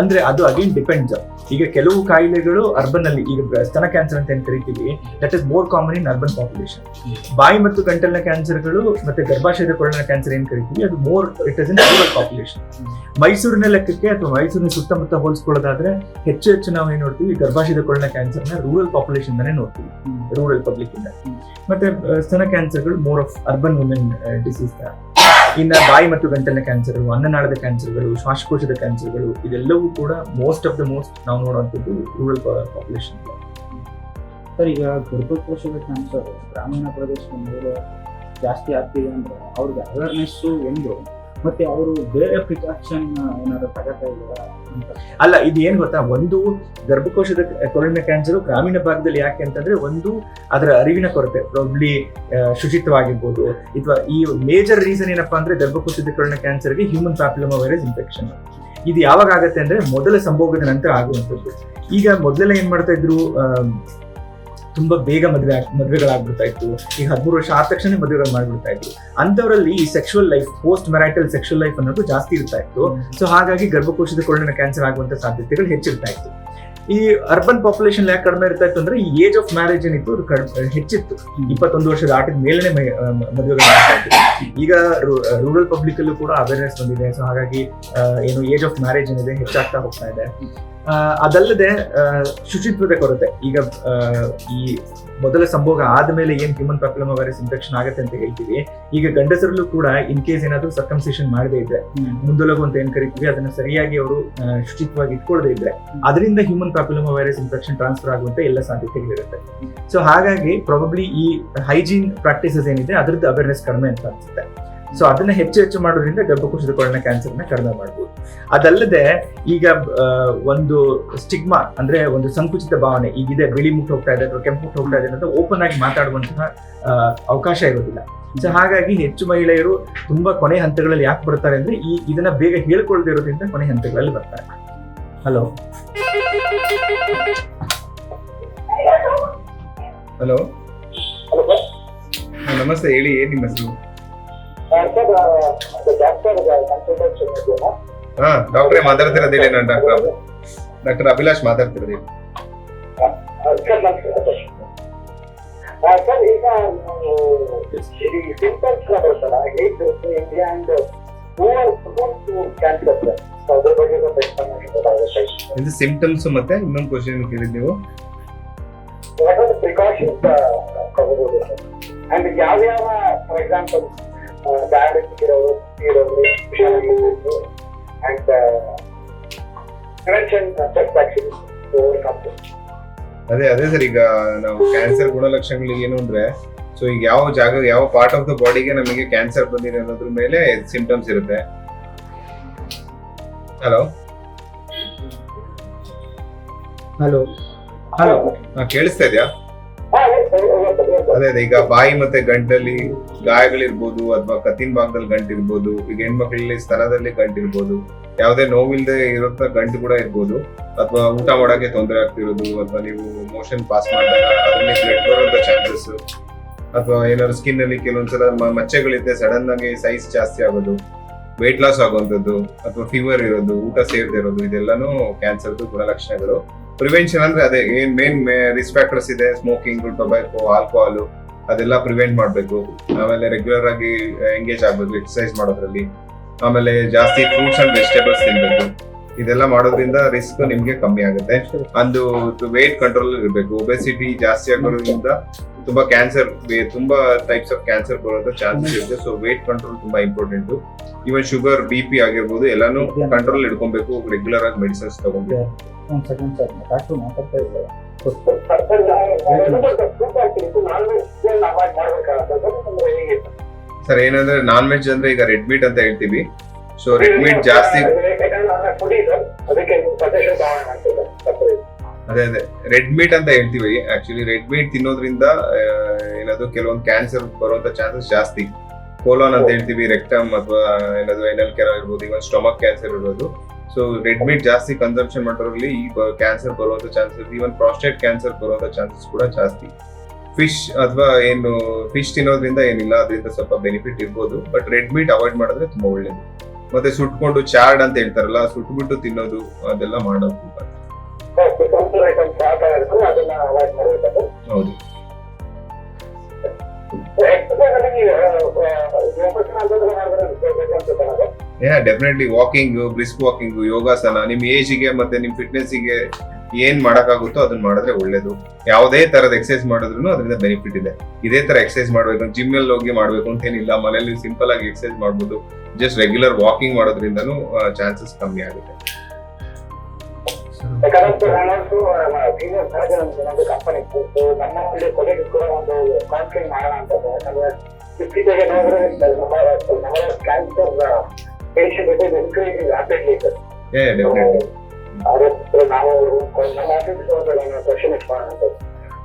ಅಂದ್ರೆ ಅದು ಅಗೇನ್ ಡಿಪೆಂಡ್ಸ್. ಈಗ ಕೆಲವು ಕಾಯಿಲೆಗಳು ಅರ್ಬನ್ ಅಲ್ಲಿ, ಈಗ ಸ್ತನ ಕ್ಯಾನ್ಸರ್ ಅಂತ ಏನ್ ಕರಿತೀವಿ that is more common in urban population. ಬಾಯಿ ಮತ್ತು ಗಂಟಲಿನ ಕ್ಯಾನ್ಸರ್ಗಳು ಮತ್ತೆ ಗರ್ಭಾಶಯದ ಕೊರಳಿನ ಕ್ಯಾನ್ಸರ್ ಏನ್ ಕರಿತೀವಿ ಅದು more it is in rural population. ಮೈಸೂರಿನ ಲೆಕ್ಕಕ್ಕೆ ಅಥವಾ ಮೈಸೂರಿನ ಸುತ್ತಮುತ್ತ ಹೋಲಿಸ್ಕೊಳ್ಳೋದಾದ್ರೆ ಹೆಚ್ಚು ನಾವು ಏನ್ ನೋಡ್ತೀವಿ ಗರ್ಭಾಶಯದ ಕೊರಳಿನ ಕ್ಯಾನ್ಸರ್ನ ರೂರಲ್ ಪಾಪ್ಯುಲೇಷನ್ ದಾನೇ ನೋಡ್ತೀವಿ, ರೂರಲ್ ಪಬ್ಲಿಕ್ ಇಂದ. ಮತ್ತೆ ಸ್ತನ ಕ್ಯಾನ್ಸರ್ಗಳು more of urban women disease. ಇನ್ನು ಬಾಯಿ ಮತ್ತು ಗಂಟಲಿನ ಕ್ಯಾನ್ಸರ್ಗಳು, ಅನ್ನನಾಳದ ಕ್ಯಾನ್ಸರ್ಗಳು, ಶ್ವಾಸಕೋಶದ ಕ್ಯಾನ್ಸರ್ಗಳು ಇದೆಲ್ಲವೂ ಕೂಡ ಮೋಸ್ಟ್ ನಾವು ನೋಡುವಂಥದ್ದು ರೂರಲ್ ಪಾಪ್ಯುಲೇಷನ್. ಸರ್, ಈಗ ಗರ್ಭಕೋಶದ ಕ್ಯಾನ್ಸರ್ ಗ್ರಾಮೀಣ ಪ್ರದೇಶದ ಮೇಲೆ ಜಾಸ್ತಿ ಆಗ್ತಿದೆ ಅಂದ್ರೆ ಅವ್ರಿಗೆ ಅವೇರ್ನೆಸ್ಸು ಒಂದು ಮತ್ತೆ ಅವರು ಬೇರೆ ಪ್ರಿಕಾಷನ್ ಏನಾದ್ರು ತಗೋತಾ ಇದ್ದಾರಾ ಅಂತ? ಅಲ್ಲ, ಇದು ಏನ್ ಗೊತ್ತಾ, ಒಂದು ಗರ್ಭಕೋಶದ ಕೊರಳಿನ ಕ್ಯಾನ್ಸರ್ ಗ್ರಾಮೀಣ ಭಾಗದಲ್ಲಿ ಯಾಕೆ ಅಂತಂದ್ರೆ ಒಂದು ಅದರ ಅರಿವಿನ ಕೊರತೆ, ಪ್ರಾಬ್ಲಿ ಶುಚಿತ್ವವಾಗಿರ್ಬೋದು, ಅಥವಾ ಈ ಮೇಜರ್ ರೀಸನ್ ಏನಪ್ಪಾ ಅಂದ್ರೆ ಗರ್ಭಕೋಶದ ಕೊರಳಿನ ಕ್ಯಾನ್ಸರ್ಗೆ ಹ್ಯೂಮನ್ ಪ್ಯಾಪಿಲೋಮಾ ವೈರಸ್ ಇನ್ಫೆಕ್ಷನ್. ಇದು ಯಾವಾಗ ಆಗತ್ತೆ ಅಂದ್ರೆ ಮೊದಲ ಸಂಭೋಗದ ನಂತರ ಆಗುವಂಥದ್ದು. ಈಗ ಮೊದಲೆಲ್ಲ ಏನ್ ಮಾಡ್ತಾ ಇದ್ರು, ತುಂಬಾ ಬೇಗ ಮದುವೆಗಳಾಗ್ಬಿಡ್ತಾ ಇತ್ತು. ಈಗ 13 ವರ್ಷ ಆದ ತಕ್ಷಣ ಮದುವೆಗಳು ಮಾಡ್ಬಿಡ್ತಾ ಇದ್ರು. ಅಂತವರಲ್ಲಿ ಈ sexual life, post marital sexual life ಅನ್ನೋದು ಜಾಸ್ತಿ ಇರ್ತಾ ಇತ್ತು. ಸೊ ಹಾಗಾಗಿ ಗರ್ಭಕೋಶದ ಕೊರಳಿನ ಕ್ಯಾನ್ಸರ್ ಆಗುವಂತ ಸಾಧ್ಯತೆಗಳು ಹೆಚ್ಚಿರ್ತಾ ಇತ್ತು. ಈ ಅರ್ಬನ್ ಪಾಪ್ಯುಲೇಷನ್ ಯಾಕೆ ಕಡಿಮೆ ಇರ್ತಾ ಇತ್ತು ಅಂದ್ರೆ ಈ ಏಜ್ ಆಫ್ ಮ್ಯಾರೇಜ್ ಏನಿತ್ತು ಅದು ಹೆಚ್ಚಿತ್ತು. 21 ವರ್ಷದ ಆಟದ ಮೇಲನೆ ಮದುವೆಗಳು ಮಾಡ್ತಾ ಇತ್ತು. ಈಗ ರೂರಲ್ ಪಬ್ಲಿಕ್ ಅಲ್ಲೂ ಕೂಡ ಅವೇರ್ನೆಸ್ ಬಂದಿದೆ. ಸೊ ಹಾಗಾಗಿ ಏಜ್ ಆಫ್ ಮ್ಯಾರೇಜ್ ಏನಿದೆ ಹೆಚ್ಚಾಗ್ತಾ ಹೋಗ್ತಾ ಇದೆ. ಅದಲ್ಲದೆ ಶುಚಿತ್ವದ ಕೊರತೆ. ಈಗ ಈ ಮೊದಲ ಸಂಭೋಗ ಆದ್ಮೇಲೆ ಏನ್ ಹ್ಯೂಮನ್ ಪ್ಯಾಪಿಲೋಮಾ ವೈರಸ್ ಇನ್ಫೆಕ್ಷನ್ ಆಗುತ್ತೆ ಅಂತ ಹೇಳ್ತೀವಿ, ಈಗ ಗಂಡಸರಲ್ಲೂ ಕೂಡ ಇನ್ ಕೇಸ್ ಏನಾದ್ರು ಸರ್ಕಮ್ಸಿಷನ್ ಮಾಡದೇ ಇದ್ರೆ, ಮುಂದೊಲಗು ಅಂತ ಏನ್ ಕರಿತೀವಿ ಅದನ್ನ ಸರಿಯಾಗಿ ಅವರು ಶುಚಿತ್ವವಾಗಿ ಇಟ್ಕೊಳ್ಳದೇ ಇದ್ರೆ ಅದರಿಂದ human papilloma virus infection transfer ಆಗುವಂತ ಎಲ್ಲ ಸಾಧ್ಯತೆಗಳಿರುತ್ತೆ. ಸೊ ಹಾಗಾಗಿ ಪ್ರಾಬಬ್ಲಿ ಈ ಹೈಜೀನ್ ಪ್ರಾಕ್ಟೀಸಸ್ ಏನಿದೆ ಅದ್ರದ್ದು ಅವೇರ್ನೆಸ್ ಕಡಿಮೆ ಅಂತ ಅನ್ಸುತ್ತೆ. ಸೊ ಅದನ್ನ ಹೆಚ್ಚು ಹೆಚ್ಚು ಮಾಡೋದ್ರಿಂದ ಗರ್ಭಕೋಶದ ಕೊರಳಿನ ಕ್ಯಾನ್ಸರ್ನ ಕಡಿಮೆ ಮಾಡ್ಬೋದು. ಅದಲ್ಲದೆ ಈಗ ಒಂದು ಸ್ಟಿಗ್ಮಾ ಅಂದ್ರೆ ಒಂದು ಸಂಕುಚಿತ ಭಾವನೆ ಈಗಿದೆ, ಬಿಳಿ ಮುಟ್ಟು ಹೋಗ್ತಾ ಇದೆ ಅಥವಾ ಕೆಂಪು ಮುಟ್ಟು ಹೋಗ್ತಾ ಇದೆ ಅಂತ ಓಪನ್ ಆಗಿ ಮಾತಾಡುವಂತಹ ಅವಕಾಶ ಇರೋದಿಲ್ಲ. ಸೊ ಹಾಗಾಗಿ ಹೆಚ್ಚು ಮಹಿಳೆಯರು ತುಂಬಾ ಕೊನೆ ಹಂತಗಳಲ್ಲಿ ಯಾಕೆ ಬರ್ತಾರೆ ಅಂದ್ರೆ ಇದನ್ನ ಬೇಗ ಹೇಳ್ಕೊಳ್ದೇ ಇರೋದ್ರಿಂದ ಕೊನೆ ಹಂತಗಳಲ್ಲಿ ಬರ್ತಾರೆ. ಹಲೋ ಹಲೋ, ನಮಸ್ತೆ, ಹೇಳಿ, ಏನ್ ನಿಮ್ಮ ಹೆಸರು? ಹಾ ಡಾಕ್ಟ್ರೇ ಮಾತಾಡ್ತಿರೋದು ಹೇಳಿ. ನಾನು ಡಾಕ್ಟರ್ ಅಭಿಲಾಷ್ ಮಾತಾಡ್ತಿರೋದು ಹೇಳಿ. ಸರ್, ಈಗ ಸಿಂಪಲ್ಸ್ ಬರುತ್ತಲ್ಲ, ಹೇಗೆ ಇಂಡಿಯಾ ಅಂಡ್ ಕ್ಯಾನ್ಸರ್ ಸರ್, ಅದ್ರ ಬಗ್ಗೆ ಒಂದು ಎಕ್ಸ್ಪ್ಲನೇಷನ್ ಆಗುತ್ತೆ. ಇದು ಸಿಂಪ್ಟಮ್ಸ್ ಮತ್ತೆ ಇನ್ನೊಂದು ಕ್ವಶನ್ ಕೇಳಿದ್ ನೀವು. ವಾಟ್ ಆರ್ ದ ಪ್ರಿಕಾಷನ್ಸ್ ತಗೋಬಹುದು ಸರ್? ಅಂಡ್ ಯಾವ್ಯಾವ, ಫಾರ್ ಎಕ್ಸಾಂಪಲ್ ಡಯಾಬಿಟಿಕ್ ಇರೋರು ಹುಷಾರಾಗಿರ್ಬೇಕು and prevention steps actually overcome. ಅದೇ ಸರ್, ಈಗ ನಾವು ಕ್ಯಾನ್ಸರ್ ಗುಣಲಕ್ಷಣಗಳು ಏನು ಅಂದ್ರೆ, ಸೊ ಈಗ ಯಾವ ಜಾಗ, ಯಾವ ಪಾರ್ಟ್ ಆಫ್ ದ ಬಾಡಿಗೆ ನಮಗೆ ಕ್ಯಾನ್ಸರ್ ಬಂದಿದೆ ಅನ್ನೋದ್ರ ಮೇಲೆ ಸಿಂಪ್ಟಮ್ಸ್ ಇರುತ್ತೆ. ಹಲೋ ಹಲೋ ಹಲೋ ಕೇಳಿಸ್ತಾ ಇದೆಯಾ? ಅದೇ ಈಗ ಬಾಯಿ ಮತ್ತೆ ಗಂಟಲ್ಲಿ ಗಾಯಗಳಿರ್ಬೋದು, ಅಥವಾ ಕತ್ತಿನ ಭಾಗದಲ್ಲಿ ಗಂಟಿರ್ಬೋದು, ಈಗ ಹೆಣ್ಮಕ್ಳಲ್ಲಿ ಸ್ತನದಲ್ಲಿ ಗಂಟಿರ್ಬೋದು, ಯಾವುದೇ ನೋವಿಲ್ದೆ ಇರುತ್ತ ಗಂಟು ಕೂಡ ಇರ್ಬೋದು, ಅಥವಾ ಊಟ ಮಾಡೋಕೆ ತೊಂದರೆ ಆಗ್ತಿರೋದು, ಅಥವಾ ನೀವು ಮೋಷನ್ ಪಾಸ್ ಮಾಡಿದಾಗ ಅದರಲ್ಲಿ ಬ್ಲಡ್ ಬರುವಂತ ಚಾನ್ಸಸ್, ಅಥವಾ ಏನಾದ್ರು ಸ್ಕಿನ್ ಅಲ್ಲಿ ಕೆಲವೊಂದ್ಸಲ ಮಚ್ಚೆಗಳಿದ್ದೆ ಸಡನ್ ಆಗಿ ಸೈಜ್ ಜಾಸ್ತಿ ಆಗೋದು, ವೆಯ್ಟ್ ಲಾಸ್ ಆಗುವಂಥದ್ದು, ಅಥವಾ ಫೀವರ್ ಇರೋದು, ಊಟ ಸೇರದೆ ಇರೋದು, ಇದೆಲ್ಲಾನು ಕ್ಯಾನ್ಸರ್ದು ಗುಣಲಕ್ಷಣಗಳು. ಪ್ರಿವೆನ್ಷನ್ ಅಂದ್ರೆ ಅದೇ ಏನ್ ಮೇನ್ ರಿಸ್ಕ್ ಫ್ಯಾಕ್ಟರ್ಸ್ ಇದೆ, ಸ್ಮೋಕಿಂಗ್, ಟೊಬ್ಯಾಕೋ, ಆಲ್ಕೋಹಾಲ್, ಅದೆಲ್ಲ ಪ್ರಿವೆಂಟ್ ಮಾಡಬೇಕು. ಆಮೇಲೆ ರೆಗ್ಯುಲರ್ ಆಗಿ ಎಂಗೇಜ್ ಆಗ್ಬೇಕು ಎಕ್ಸರ್ಸೈಸ್ ಮಾಡೋದ್ರಲ್ಲಿ. ಆಮೇಲೆ ಜಾಸ್ತಿ ಫ್ರೂಟ್ಸ್ ಅಂಡ್ ವೆಜಿಟೇಬಲ್ಸ್ ತಿನ್ಬೇಕು. ಇದೆಲ್ಲ ಮಾಡೋದ್ರಿಂದ ರಿಸ್ಕ್ ನಿಮ್ಗೆ ಕಮ್ಮಿ ಆಗುತ್ತೆ. ಒಂದು ವೇಟ್ ಕಂಟ್ರೋಲ್ ಇರಬೇಕು. ಒಬೆಸಿಟಿ ಜಾಸ್ತಿ ಆಗೋದ್ರಿಂದ ತುಂಬಾ ಕ್ಯಾನ್ಸರ್, ತುಂಬಾ ಟೈಪ್ಸ್ ಆಫ್ ಕ್ಯಾನ್ಸರ್ ಬರೋದ ಚಾನ್ಸಸ್ ಇರುತ್ತೆ. ಸೊ ವೇಟ್ ಕಂಟ್ರೋಲ್ ತುಂಬಾ ಇಂಪಾರ್ಟೆಂಟ್. ಈವನ್ ಶುಗರ್, BP ಆಗಿರ್ಬೋದು, ಎಲ್ಲಾನು ಕಂಟ್ರೋಲ್ ಇಟ್ಕೊಬೇಕು. ರೆಗ್ಯುಲರ್ ಆಗಿ ಮೆಡಿಸಿನ್ಸ್ ತಗೊಂಡ್ಬೇಕು. ಒಂದು ಸೆಕೆಂಡ್ ಸರ್, ಡಾಕ್ಟರ್ ಮಾತಾಡ್ತಾ ಇದ್ದಾರೆ. ಸರ್ ಏನಂದ್ರೆ ನಾನ್ ವೆಜ್ ಅಂದ್ರೆ ಈಗ ರೆಡ್ ಮೀಟ್ ಅಂತ ಹೇಳ್ತೀವಿ. ಸೊ ರೆಡ್ ಮೀಟ್ ಜಾಸ್ತಿ, ಅದೇ ರೆಡ್ ಮೀಟ್ ಅಂತ ಹೇಳ್ತೀವಿ. ಆಕ್ಚುಲಿ ರೆಡ್ ಮೀಟ್ ತಿನ್ನೋದ್ರಿಂದ ಏನಾದ್ರು ಕೆಲವೊಂದು ಕ್ಯಾನ್ಸರ್ ಬರುವಂತ ಚಾನ್ಸಸ್ ಜಾಸ್ತಿ. ಕೋಲಾನ್ ಅಂತ ಹೇಳ್ತೀವಿ, ರೆಕ್ಟಮ್ ಅಥವಾ ಏನಾದ್ರು ಏನಲ್ ಕೆನಾಲ್ ಇರ್ಬೋದು, ಇವನ್ ಸ್ಟೊಮಕ್ ಕ್ಯಾನ್ಸರ್ ಇರ್ಬೋದು. ಸೊ ರೆಡ್ ಮೀಟ್ ಜಾಸ್ತಿ ಕನ್ಸಂಪ್ಷನ್ ಮಾಡೋದ್ರಲ್ಲಿ ಈ ಕ್ಯಾನ್ಸರ್ ಬರುವಂತ ಚಾನ್ಸಸ್, ಈವನ್ ಪ್ರಾಸ್ಟೇಟ್ ಕ್ಯಾನ್ಸರ್ ಬರುವಂತ ಚಾನ್ಸಸ್ ಕೂಡ ಜಾಸ್ತಿ. ಫಿಶ್ ಅಥವಾ ಏನು ಫಿಶ್ ತಿನ್ನೋದ್ರಿಂದ ಏನಿಲ್ಲ, ಅದರಿಂದ ಸ್ವಲ್ಪ ಬೆನಿಫಿಟ್ ಇರ್ಬೋದು. ಬಟ್ ರೆಡ್ ಮೀಟ್ ಅವಾಯ್ಡ್ ಮಾಡಿದ್ರೆ ತುಂಬಾ ಒಳ್ಳೇದು. ಮತ್ತೆ ಸುಟ್ಕೊಂಡು ಚಾರ್ಡ್ ಅಂತ ಹೇಳ್ತಾರಲ್ಲ, ಸುಟ್ಬಿಟ್ಟು ತಿನ್ನೋದು, ಅದೆಲ್ಲ ಮಾಡೋದು ಹೌದು. ಡೆಫಿನೆಟ್ಲಿ ವಾಕಿಂಗ್, ಬ್ರಿಸ್ಕ್ ವಾಕಿಂಗ್, ಯೋಗಾಸನ, ನಿಮ್ ಏಜ್ಗೆ ಮತ್ತೆ ನಿಮ್ ಫಿಟ್ನೆಸ್ಗೆ ಏನ್ ಮಾಡಕ್ಕಾಗುತ್ತೋ ಅದನ್ನ ಮಾಡಿದ್ರೆ ಒಳ್ಳೇದು. ಯಾವುದೇ ತರದ ಎಕ್ಸರ್ಸೈಸ್ ಮಾಡಿದ್ರು ಅದರಿಂದ ಬೆನಿಫಿಟ್ ಇದೆ. ಇದೇ ತರ ಎಕ್ಸರ್ಸೈಸ್ ಮಾಡ್ಬೇಕು, ಜಿಮ್ ಅಲ್ಲಿ ಹೋಗಿ ಮಾಡ್ಬೇಕು ಅಂತ ಏನಿಲ್ಲ, ಮನೇಲಿ ಸಿಂಪಲ್ ಆಗಿ ಎಕ್ಸರ್ಸೈಸ್ ಮಾಡ್ಬೋದು. ಜಸ್ಟ್ ರೆಗ್ಯುಲರ್ ವಾಕಿಂಗ್ ಮಾಡೋದ್ರಿಂದನೂ ಚಾನ್ಸಸ್ ಕಮ್ಮಿ ಆಗುತ್ತೆ. ಕಂಪನಿ ನಮ್ಮ ಕೊಲೆಗೆ ಕೂಡ ಒಂದು ಕೌನ್ಸಿಲಿಂಗ್ ಮಾಡೋಣ ಅಂತಂದ್ರೆ, ಇತ್ತೀಚೆಗೆ ನೋಡಿದ್ರೆ cancer patient increasing rapidly sir. ನಾವು ನಮ್ಮ ಆಫೀಸ್ ಒಂದು ಕ್ವಶನ್ ಇಟ್ಕೊಳ್ಳೋಣ ಅಂತ.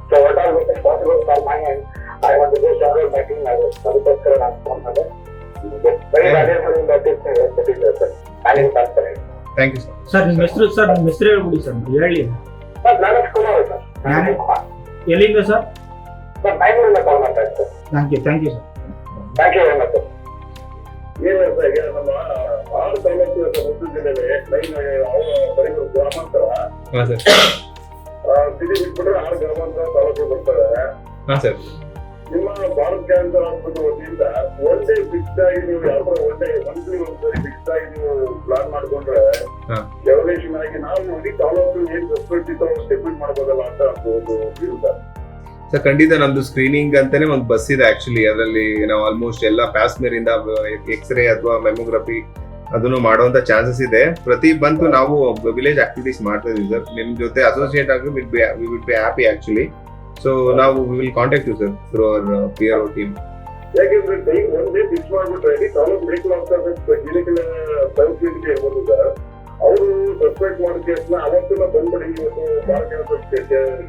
So what are which possible for my and I want to just download my thing. ಅದಕ್ಕೋಸ್ಕರ ನಾನು ಫೋನ್ ಮಾಡಿದೆ. Very valuable sir. Thank you sir. Sir ನಿಮ್ಮ ಹೆಸರು ಹೇಳ್ಬಿಡಿ ಸರ್, ಹೇಳಿ. ನಾನು ಕುಮಾರ್ ಸರ್. ಎಲ್ಲಿಂದ ಸರ್? ಸರ್ ಬ್ಯಾಂಗ್ಳೂರಿಂದ ಕಾಲ್ ಮಾಡ್ತಾ ಇದ್ದೆ sir. Thank you thank you very much sir. ಏನು ಸರ್, ಈಗ ನಮ್ಮ 6 ತಾಲೂಕು ಮತ್ತು ಜಿಲ್ಲೆಗೆ ಲೈನ್ ಬರೀ ಗ್ರಾಮಾಂತರ ಸಿಟಿ ಬಿಟ್ಬಿಟ್ರೆ 6 ಗ್ರಾಮಾಂತರ ತಾಲೂಕು ಬರ್ತಾರೆ. ನಿಮ್ಮ ಭಾರತ್ ಕ್ಯಾನ್ಸರ್ ಹಾಸ್ಪಿಟಲ್ ವತಿಯಿಂದ ಒನ್ ಡೇ ಫಿಕ್ಸ್ ಆಗಿ ನೀವು ಯಾವ ತರ ಒನ್ ಡೇ ಮಂತ್ಲಿ ಒಂದ್ಸರಿ ಫಿಕ್ಸ್ ಆಗಿ ನೀವು ಪ್ಲಾನ್ ಮಾಡ್ಕೊಂಡ್ರೆ ಡೆವಲ್ಯೂಷನ್ ಆಗಿ ನಾವು ಇಡೀ ತಾಲೂಕು ಏನ್ ರೆಸ್ಪೆಕ್ಟ್ ಇತ್ತು ಡೆಪ್ಯೂಟ್ ಮಾಡ್ಬೋದಲ್ಲ ಅಂತ ಒಂದು ಇರುತ್ತೆ ಸರ್. ಖಂಡಿತ ನಮ್ದು ಸ್ಕ್ರೀನಿಂಗ್ ಅಂತಾನೆ ಒಂದು ಬಸ್ ಇದೆ ಆಕ್ಚುಲಿ. ಅದರಲ್ಲಿ ನಾವು ಆಲ್ಮೋಸ್ಟ್ ಎಲ್ಲ ಪ್ಯಾಸ್ಮೇರ್ ಇಂದ ಎಕ್ಸ್ರೇ ಅಥವಾ ಮೆಮೊಗ್ರಫಿ ಅದನ್ನು ಮಾಡುವಂತ ಚಾನ್ಸಸ್ ಇದೆ. ಪ್ರತಿ ಬಂತು ನಾವು ವಿಲೇಜ್ ಆಕ್ಟಿವಿಟೀಸ್ ಮಾಡ್ತಾ ಇದೀವಿ ಸರ್. ನಿಮ್ ಜೊತೆ ಅಸೋಸಿಯೇಟ್ ಆಗಿ we will be happy actually. So ನಾವು we will contact you sir through our PRO team. ಯಾಕೆಂದ್ರೆ ಒನ್ ಡೇ ಫಿಕ್ಸ್ ಮಾಡ್ಬಿಟ್ರೆ ಇಡೀ taluk medical officer clinical sub clinic ಇರ್ಬೋದು ಸರ್, ಅವರು ಸಸ್ಪೆಕ್ಟ್ ಮಾಡೋ ಕೇಸ್ನ ಅವತ್ತಿನ ಬಂದ್ಬಿಡಿ ಇವತ್ತು ಬಾರ್ ಕ್ಯಾನ್ಸರ್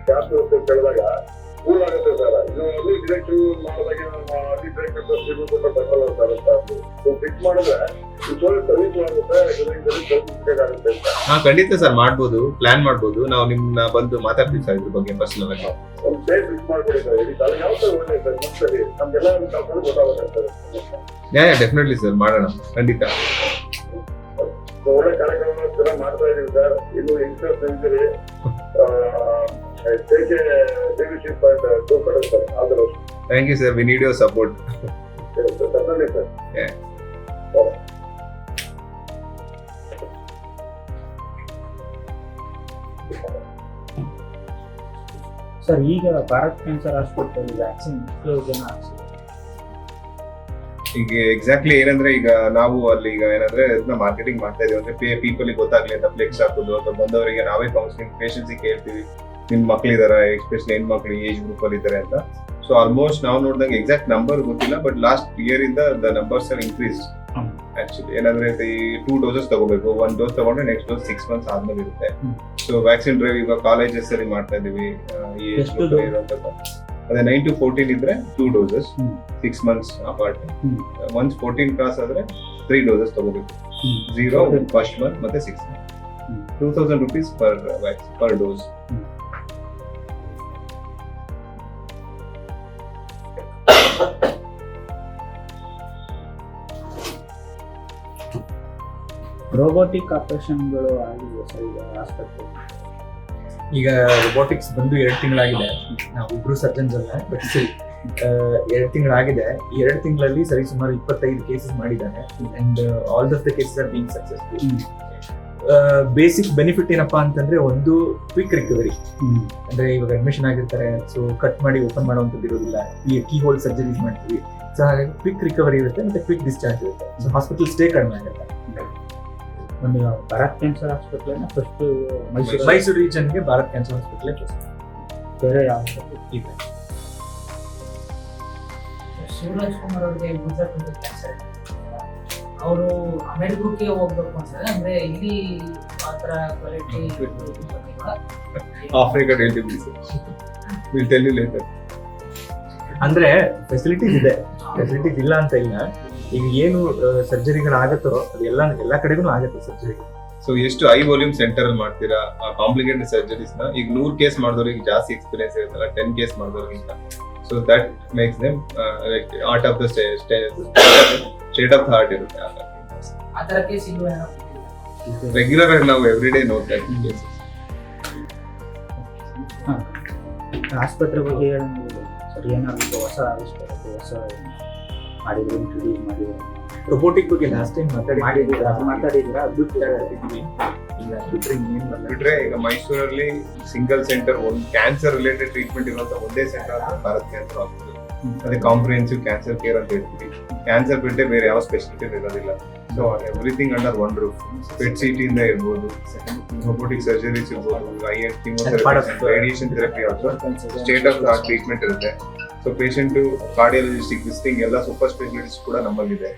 ಜಾಸ್ತಿ ಅಂತ ಹೇಳಿದಾಗ ಕೂಲ್ ಆಗುತ್ತೆ ಸರ್. ಇದು ಅಲ್ಲಿ ಡಿರೆಕ್ಟಿವ್ ಮಾಡಿದಾಗ ಡಿರೆಕ್ಟರ್ ಬರಲ್ಲ ಸರ್ ಅಂತ ಫಿಕ್ಸ್ ಮಾಡಿದ್ರೆ ಸರ್ವಿಸ್ ಆಗುತ್ತೆ, ಬೇಕಾಗುತ್ತೆ ಅಂತ. ಹಾ ಖಂಡಿತ ಸರ್, ಮಾಡ್ಬೋದು, ಪ್ಲಾನ್ ಮಾಡ್ಬೋದು. ನಾವು ನಿಮ್ನ ಬಂದು ಮಾತಾಡ್ತೀವಿ ಸರ್ ಇದ್ರ ಬಗ್ಗೆ ಪರ್ಸನಲ್ ಆಗಿ. ಒಂದು ಡೇ ಫಿಕ್ಸ್ ಮಾಡ್ಬಿಡಿ ಸರ್, ಇಡೀ ತಾಲೂಕು ಯಾವ ತರ ಒಳ್ಳೆ ಸರ್ ಮಕ್ಕಳಿಗೆ ನಮ್ಗೆಲ್ಲ ಗೊತ್ತಾಗುತ್ತೆ ಸರ್. ಡೆಫಿನೆಟ್ಲಿ ಸರ್, ಮಾಡೋಣ ಖಂಡಿತ. ಒಳ್ಳೆ ಕಾರ್ಯಕ್ರಮ ಚೆನ್ನಾಗಿ ಮಾಡ್ತಾ ಇದೀವಿ ಸರ್. ಇನ್ನು ಯಂಗ್ಸ್ಟರ್ಸ್ ಇದ್ದೀರಿ, take a leadership and do better sir. All the best. Thank you sir, we need your support. Definitely sir. Sir ಈಗ ಭಾರತ್ ಕ್ಯಾನ್ಸರ್ ಹಾಸ್ಪಿಟಲ್ ವ್ಯಾಕ್ಸಿನ್ ಎಷ್ಟೋ ಜನ ಹಾಕ್ಸಿದ್ದಾರೆ. ಈಗ ಎಕ್ಸಾಕ್ಟ್ಲಿ ಏನಂದ್ರೆ ಈಗ ನಾವು ಅಲ್ಲಿ ಈಗ ಏನಂದ್ರೆ ಇದನ್ನ ಮಾರ್ಕೆಟಿಂಗ್ ಮಾಡ್ತಾ ಇದೀವಿ ಅಂದ್ರೆ ಪೀಪಲ್ ಗೊತ್ತಾಗ್ಲಿ ಅಂತ ಫ್ಲೆಕ್ಸ್ ಹಾಕೋದು, ಅಥವಾ ಬಂದವರಿಗೆ ನಾವೇ ಕೌನ್ಸಿಲಿಂಗ್ ಪೇಷನ್ಸ್ ಕೇಳ್ತೀವಿ, ನಿಮ್ ಮಕ್ಳಿದಾರ, ಎಸ್ಪೆಷಲಿ ಹೆಣ್ ಮಕ್ಳು ಏಜ್ ಗ್ರೂಪ್ ಅಲ್ಲಿ ಇದಾರೆ ಅಂತ. ಸೊ ಆಲ್ಮೋಸ್ಟ್ ನಾವು ನೋಡಿದಂಗೆ ಎಕ್ಸಾಕ್ಟ್ ನಂಬರ್ ಗೊತ್ತಿಲ್ಲ, ಬಟ್ ಲಾಸ್ಟ್ ಇಯರ್ ಇಂದ the numbers are increase actually. ಏನಂದ್ರೆ ಈ 2 ಡೋಸಸ್ ತಗೋಬೇಕು, 1 ಡೋಸ್ ತಗೊಂಡ್ರೆ ನೆಕ್ಸ್ಟ್ ಡೋಸ್ 6 months ಆದ್ಮೇಲೆ ಇರುತ್ತೆ. ಸೊ ವ್ಯಾಕ್ಸಿನ್ ಡ್ರೈವ್ ಈಗ ಕಾಲೇಜಸ್ ಅಲ್ಲಿ ಮಾಡ್ತಾ ಇದೀವಿ. ಅದೇ 9 to 14 ಇದ್ರೆ 2 doses 6 months apart. once 14 cross ಆದ್ರೆ 3 doses ತಗೋಬೇಕು. 0 ಫಸ್ಟ್ ಮಂತ್ ಮತ್ತೆ 6 months. 2000 rupees per dose. Robotic ಆಪರೇಷನ್ಗಳು ಆಗಿವೆ ಸರ್ ಈಗ ಆಸ್ಪತ್ರೆ. ಈಗ ರೋಬೋಟಿಕ್ಸ್ ಬಂದು 2 ತಿಂಗಳಾಗಿದೆ. ನಾವು ಇಬ್ರು ಸರ್ಜನ್ಸ್ ಅಲ್ಲ, ಬಟ್ ಸ್ಟಿಲ್ 2 ತಿಂಗಳಾಗಿದೆ. 2 ತಿಂಗಳಲ್ಲಿ ಸರಿ ಸುಮಾರು 25 ಕೇಸಸ್ ಮಾಡಿದ್ದಾನೆ. And all of the cases are being successful. Basic benefit ಏನಪ್ಪಾ ಅಂತಂದ್ರೆ, ಒಂದು ಕ್ವಿಕ್ ರಿಕವರಿ. ಅಂದ್ರೆ ಇವಾಗ ಅಡ್ಮಿಷನ್ ಆಗಿರ್ತಾರೆ, ಸೊ ಕಟ್ ಮಾಡಿ ಓಪನ್ ಮಾಡುವಂಥದ್ದು ಇರೋದಿಲ್ಲ, ಈ ಕೀ ಹೋಲ್ ಸರ್ಜರೀಸ್ ಮಾಡ್ತೀವಿ. ಸೊ ಹಾಗಾಗಿ ಕ್ವಿಕ್ ರಿಕವರಿ ಇರುತ್ತೆ ಮತ್ತೆ ಕ್ವಿಕ್ ಡಿಸ್ಚಾರ್ಜ್ ಇರುತ್ತೆ. ಸೊ ಹಾಸ್ಪಿಟಲ್ ಸ್ಟೇ ಕಡಿಮೆ ಆಗುತ್ತೆ. ಒಂದು Bharat cancer hospital first Mysuru ರೀಜನ್ಗೆ ಭಾರತ್ ಕ್ಯಾನ್ಸರ್ ಹಾಸ್ಪಿಟಲ್ ಫಸ್ಟ್. ಬೇರೆ ಯಾವ ಹಾಸ್ಪಿಟಲ್ ಇದೆ? ಶಿವರಾಜ್ ಕುಮಾರ್ ಅವರಿಗೆ ಗುಜರಾತ್ ಕ್ಯಾನ್ಸರ್, ಅವರು ಅಮೆರಿಕಕ್ಕೆ ಹೋಗ್ಬೇಕು ಅನ್ಸಲ್ಲ, ಅಂದ್ರೆ ಇಲ್ಲಿ ಆತರ quality Africa will tell you later. ಅಂದ್ರೆ ಫೆಸಿಲಿಟೀಸ್ ಇದೆ, ಫೆಸಿಲಿಟೀಸ್ ಇಲ್ಲ ಅಂತ ಇಲ್ಲ. ಈಗ ಏನು ಸರ್ಜರಿಗಳಾಗತ್ತೋ ಅದು ಎಲ್ಲ ಕಡೆಗೂ ಆಗುತ್ತೆ ಸರ್ಜರಿ. ಸೊ ಎಷ್ಟು ಹೈ ವಾಲ್ಯೂಮ್ ಸೆಂಟರ್ ಅಲ್ಲಿ ಮಾಡ್ತೀರಾ ಕಾಂಪ್ಲಿಕೇಟೆಡ್ ಸರ್ಜರೀಸ್ ನ, ಈಗ 100 ಕೇಸ್ ಮಾಡಿದವ್ರಿಗೆ ಜಾಸ್ತಿ ಎಕ್ಸ್ಪೀರಿಯನ್ಸ್ ಇರುತ್ತಲ್ಲ 10 ಕೇಸ್ ಮಾಡಿದವ್ರಿಗಿಂತ. So that makes them like art of the state of the art ಇರುತ್ತೆ. ಆ ತರ ಕೇಸ್ ಇಲ್ವೇ? ರೆಗ್ಯುಲರ್ ಆಗಿ ನಾವು ಎವ್ರಿ ಡೇ ನೋಡ್ತಾ ಇದ್ದೀವಿ ಕೇಸಸ್. ಆಸ್ಪತ್ರೆ ಬಗ್ಗೆ ಹೇಳಂಗಿಲ್ಲ ಸರ್, ಏನಾದ್ರು ಹೊಸ ಆವಿಷ್ಕಾರ ಹೊಸ ಮಾಡಿದ್ರು, ಇಂಟ್ರೊಡ್ಯೂಸ್ ಮಾಡಿದ್ರು. ರೋಬೋಟಿಕ್ ಬಗ್ಗೆ ಲಾಸ್ಟ್ ಟೈಮ್ ಮಾತಾಡಿದ್ದೀರಾ? ಅದು ಬಿಟ್ರೆ ಈಗ ಮೈಸೂರಲ್ಲಿ ಸಿಂಗಲ್ ಸೆಂಟರ್, ಒಂದು ಕ್ಯಾನ್ಸರ್ ರಿಲೇಟೆಡ್ ಟ್ರೀಟ್ಮೆಂಟ್ ಇರುವಂತ ಒಂದೇ ಸೆಂಟರ್ ಭಾರತ್ ಕ್ಯಾನ್ಸರ್ ಹಾಸ್ಪಿಟಲ್. ಅದೇ ಕಾಂಪ್ರಿಹೆನ್ಸಿವ್ ಕ್ಯಾನ್ಸರ್ ಕೇರ್ ಅಂತ ಹೇಳ್ತೀವಿ. ಕ್ಯಾನ್ಸರ್ ಬಿಟ್ಟರೆ ಬೇರೆ ಯಾವ ಸ್ಪೆಷಾಲಿಟಿ ಇರೋದಿಲ್ಲ. So everything under one roof. Pet city ಇಂದ ಇರ್ಬೋದು, ರೋಬೋಟಿಕ್ ಸರ್ಜರೀಸ್ ಇರ್ಬೋದು, IR chemotherapy, radiation therapy, state of the art treatment ಇರುತ್ತೆ. ಸೊ ಪೇಷಂಟ್ ಕಾರ್ಡಿಯಾಲಜಿಸ್ಟಿಕ್ ವಿಸಿಟಿಂಗ್ ಎಲ್ಲ ಸೂಪರ್ ಸ್ಪೆಷಾಲಿಟೀಸ್ ಕೂಡ ನಮ್ಮಲ್ಲಿದೆ.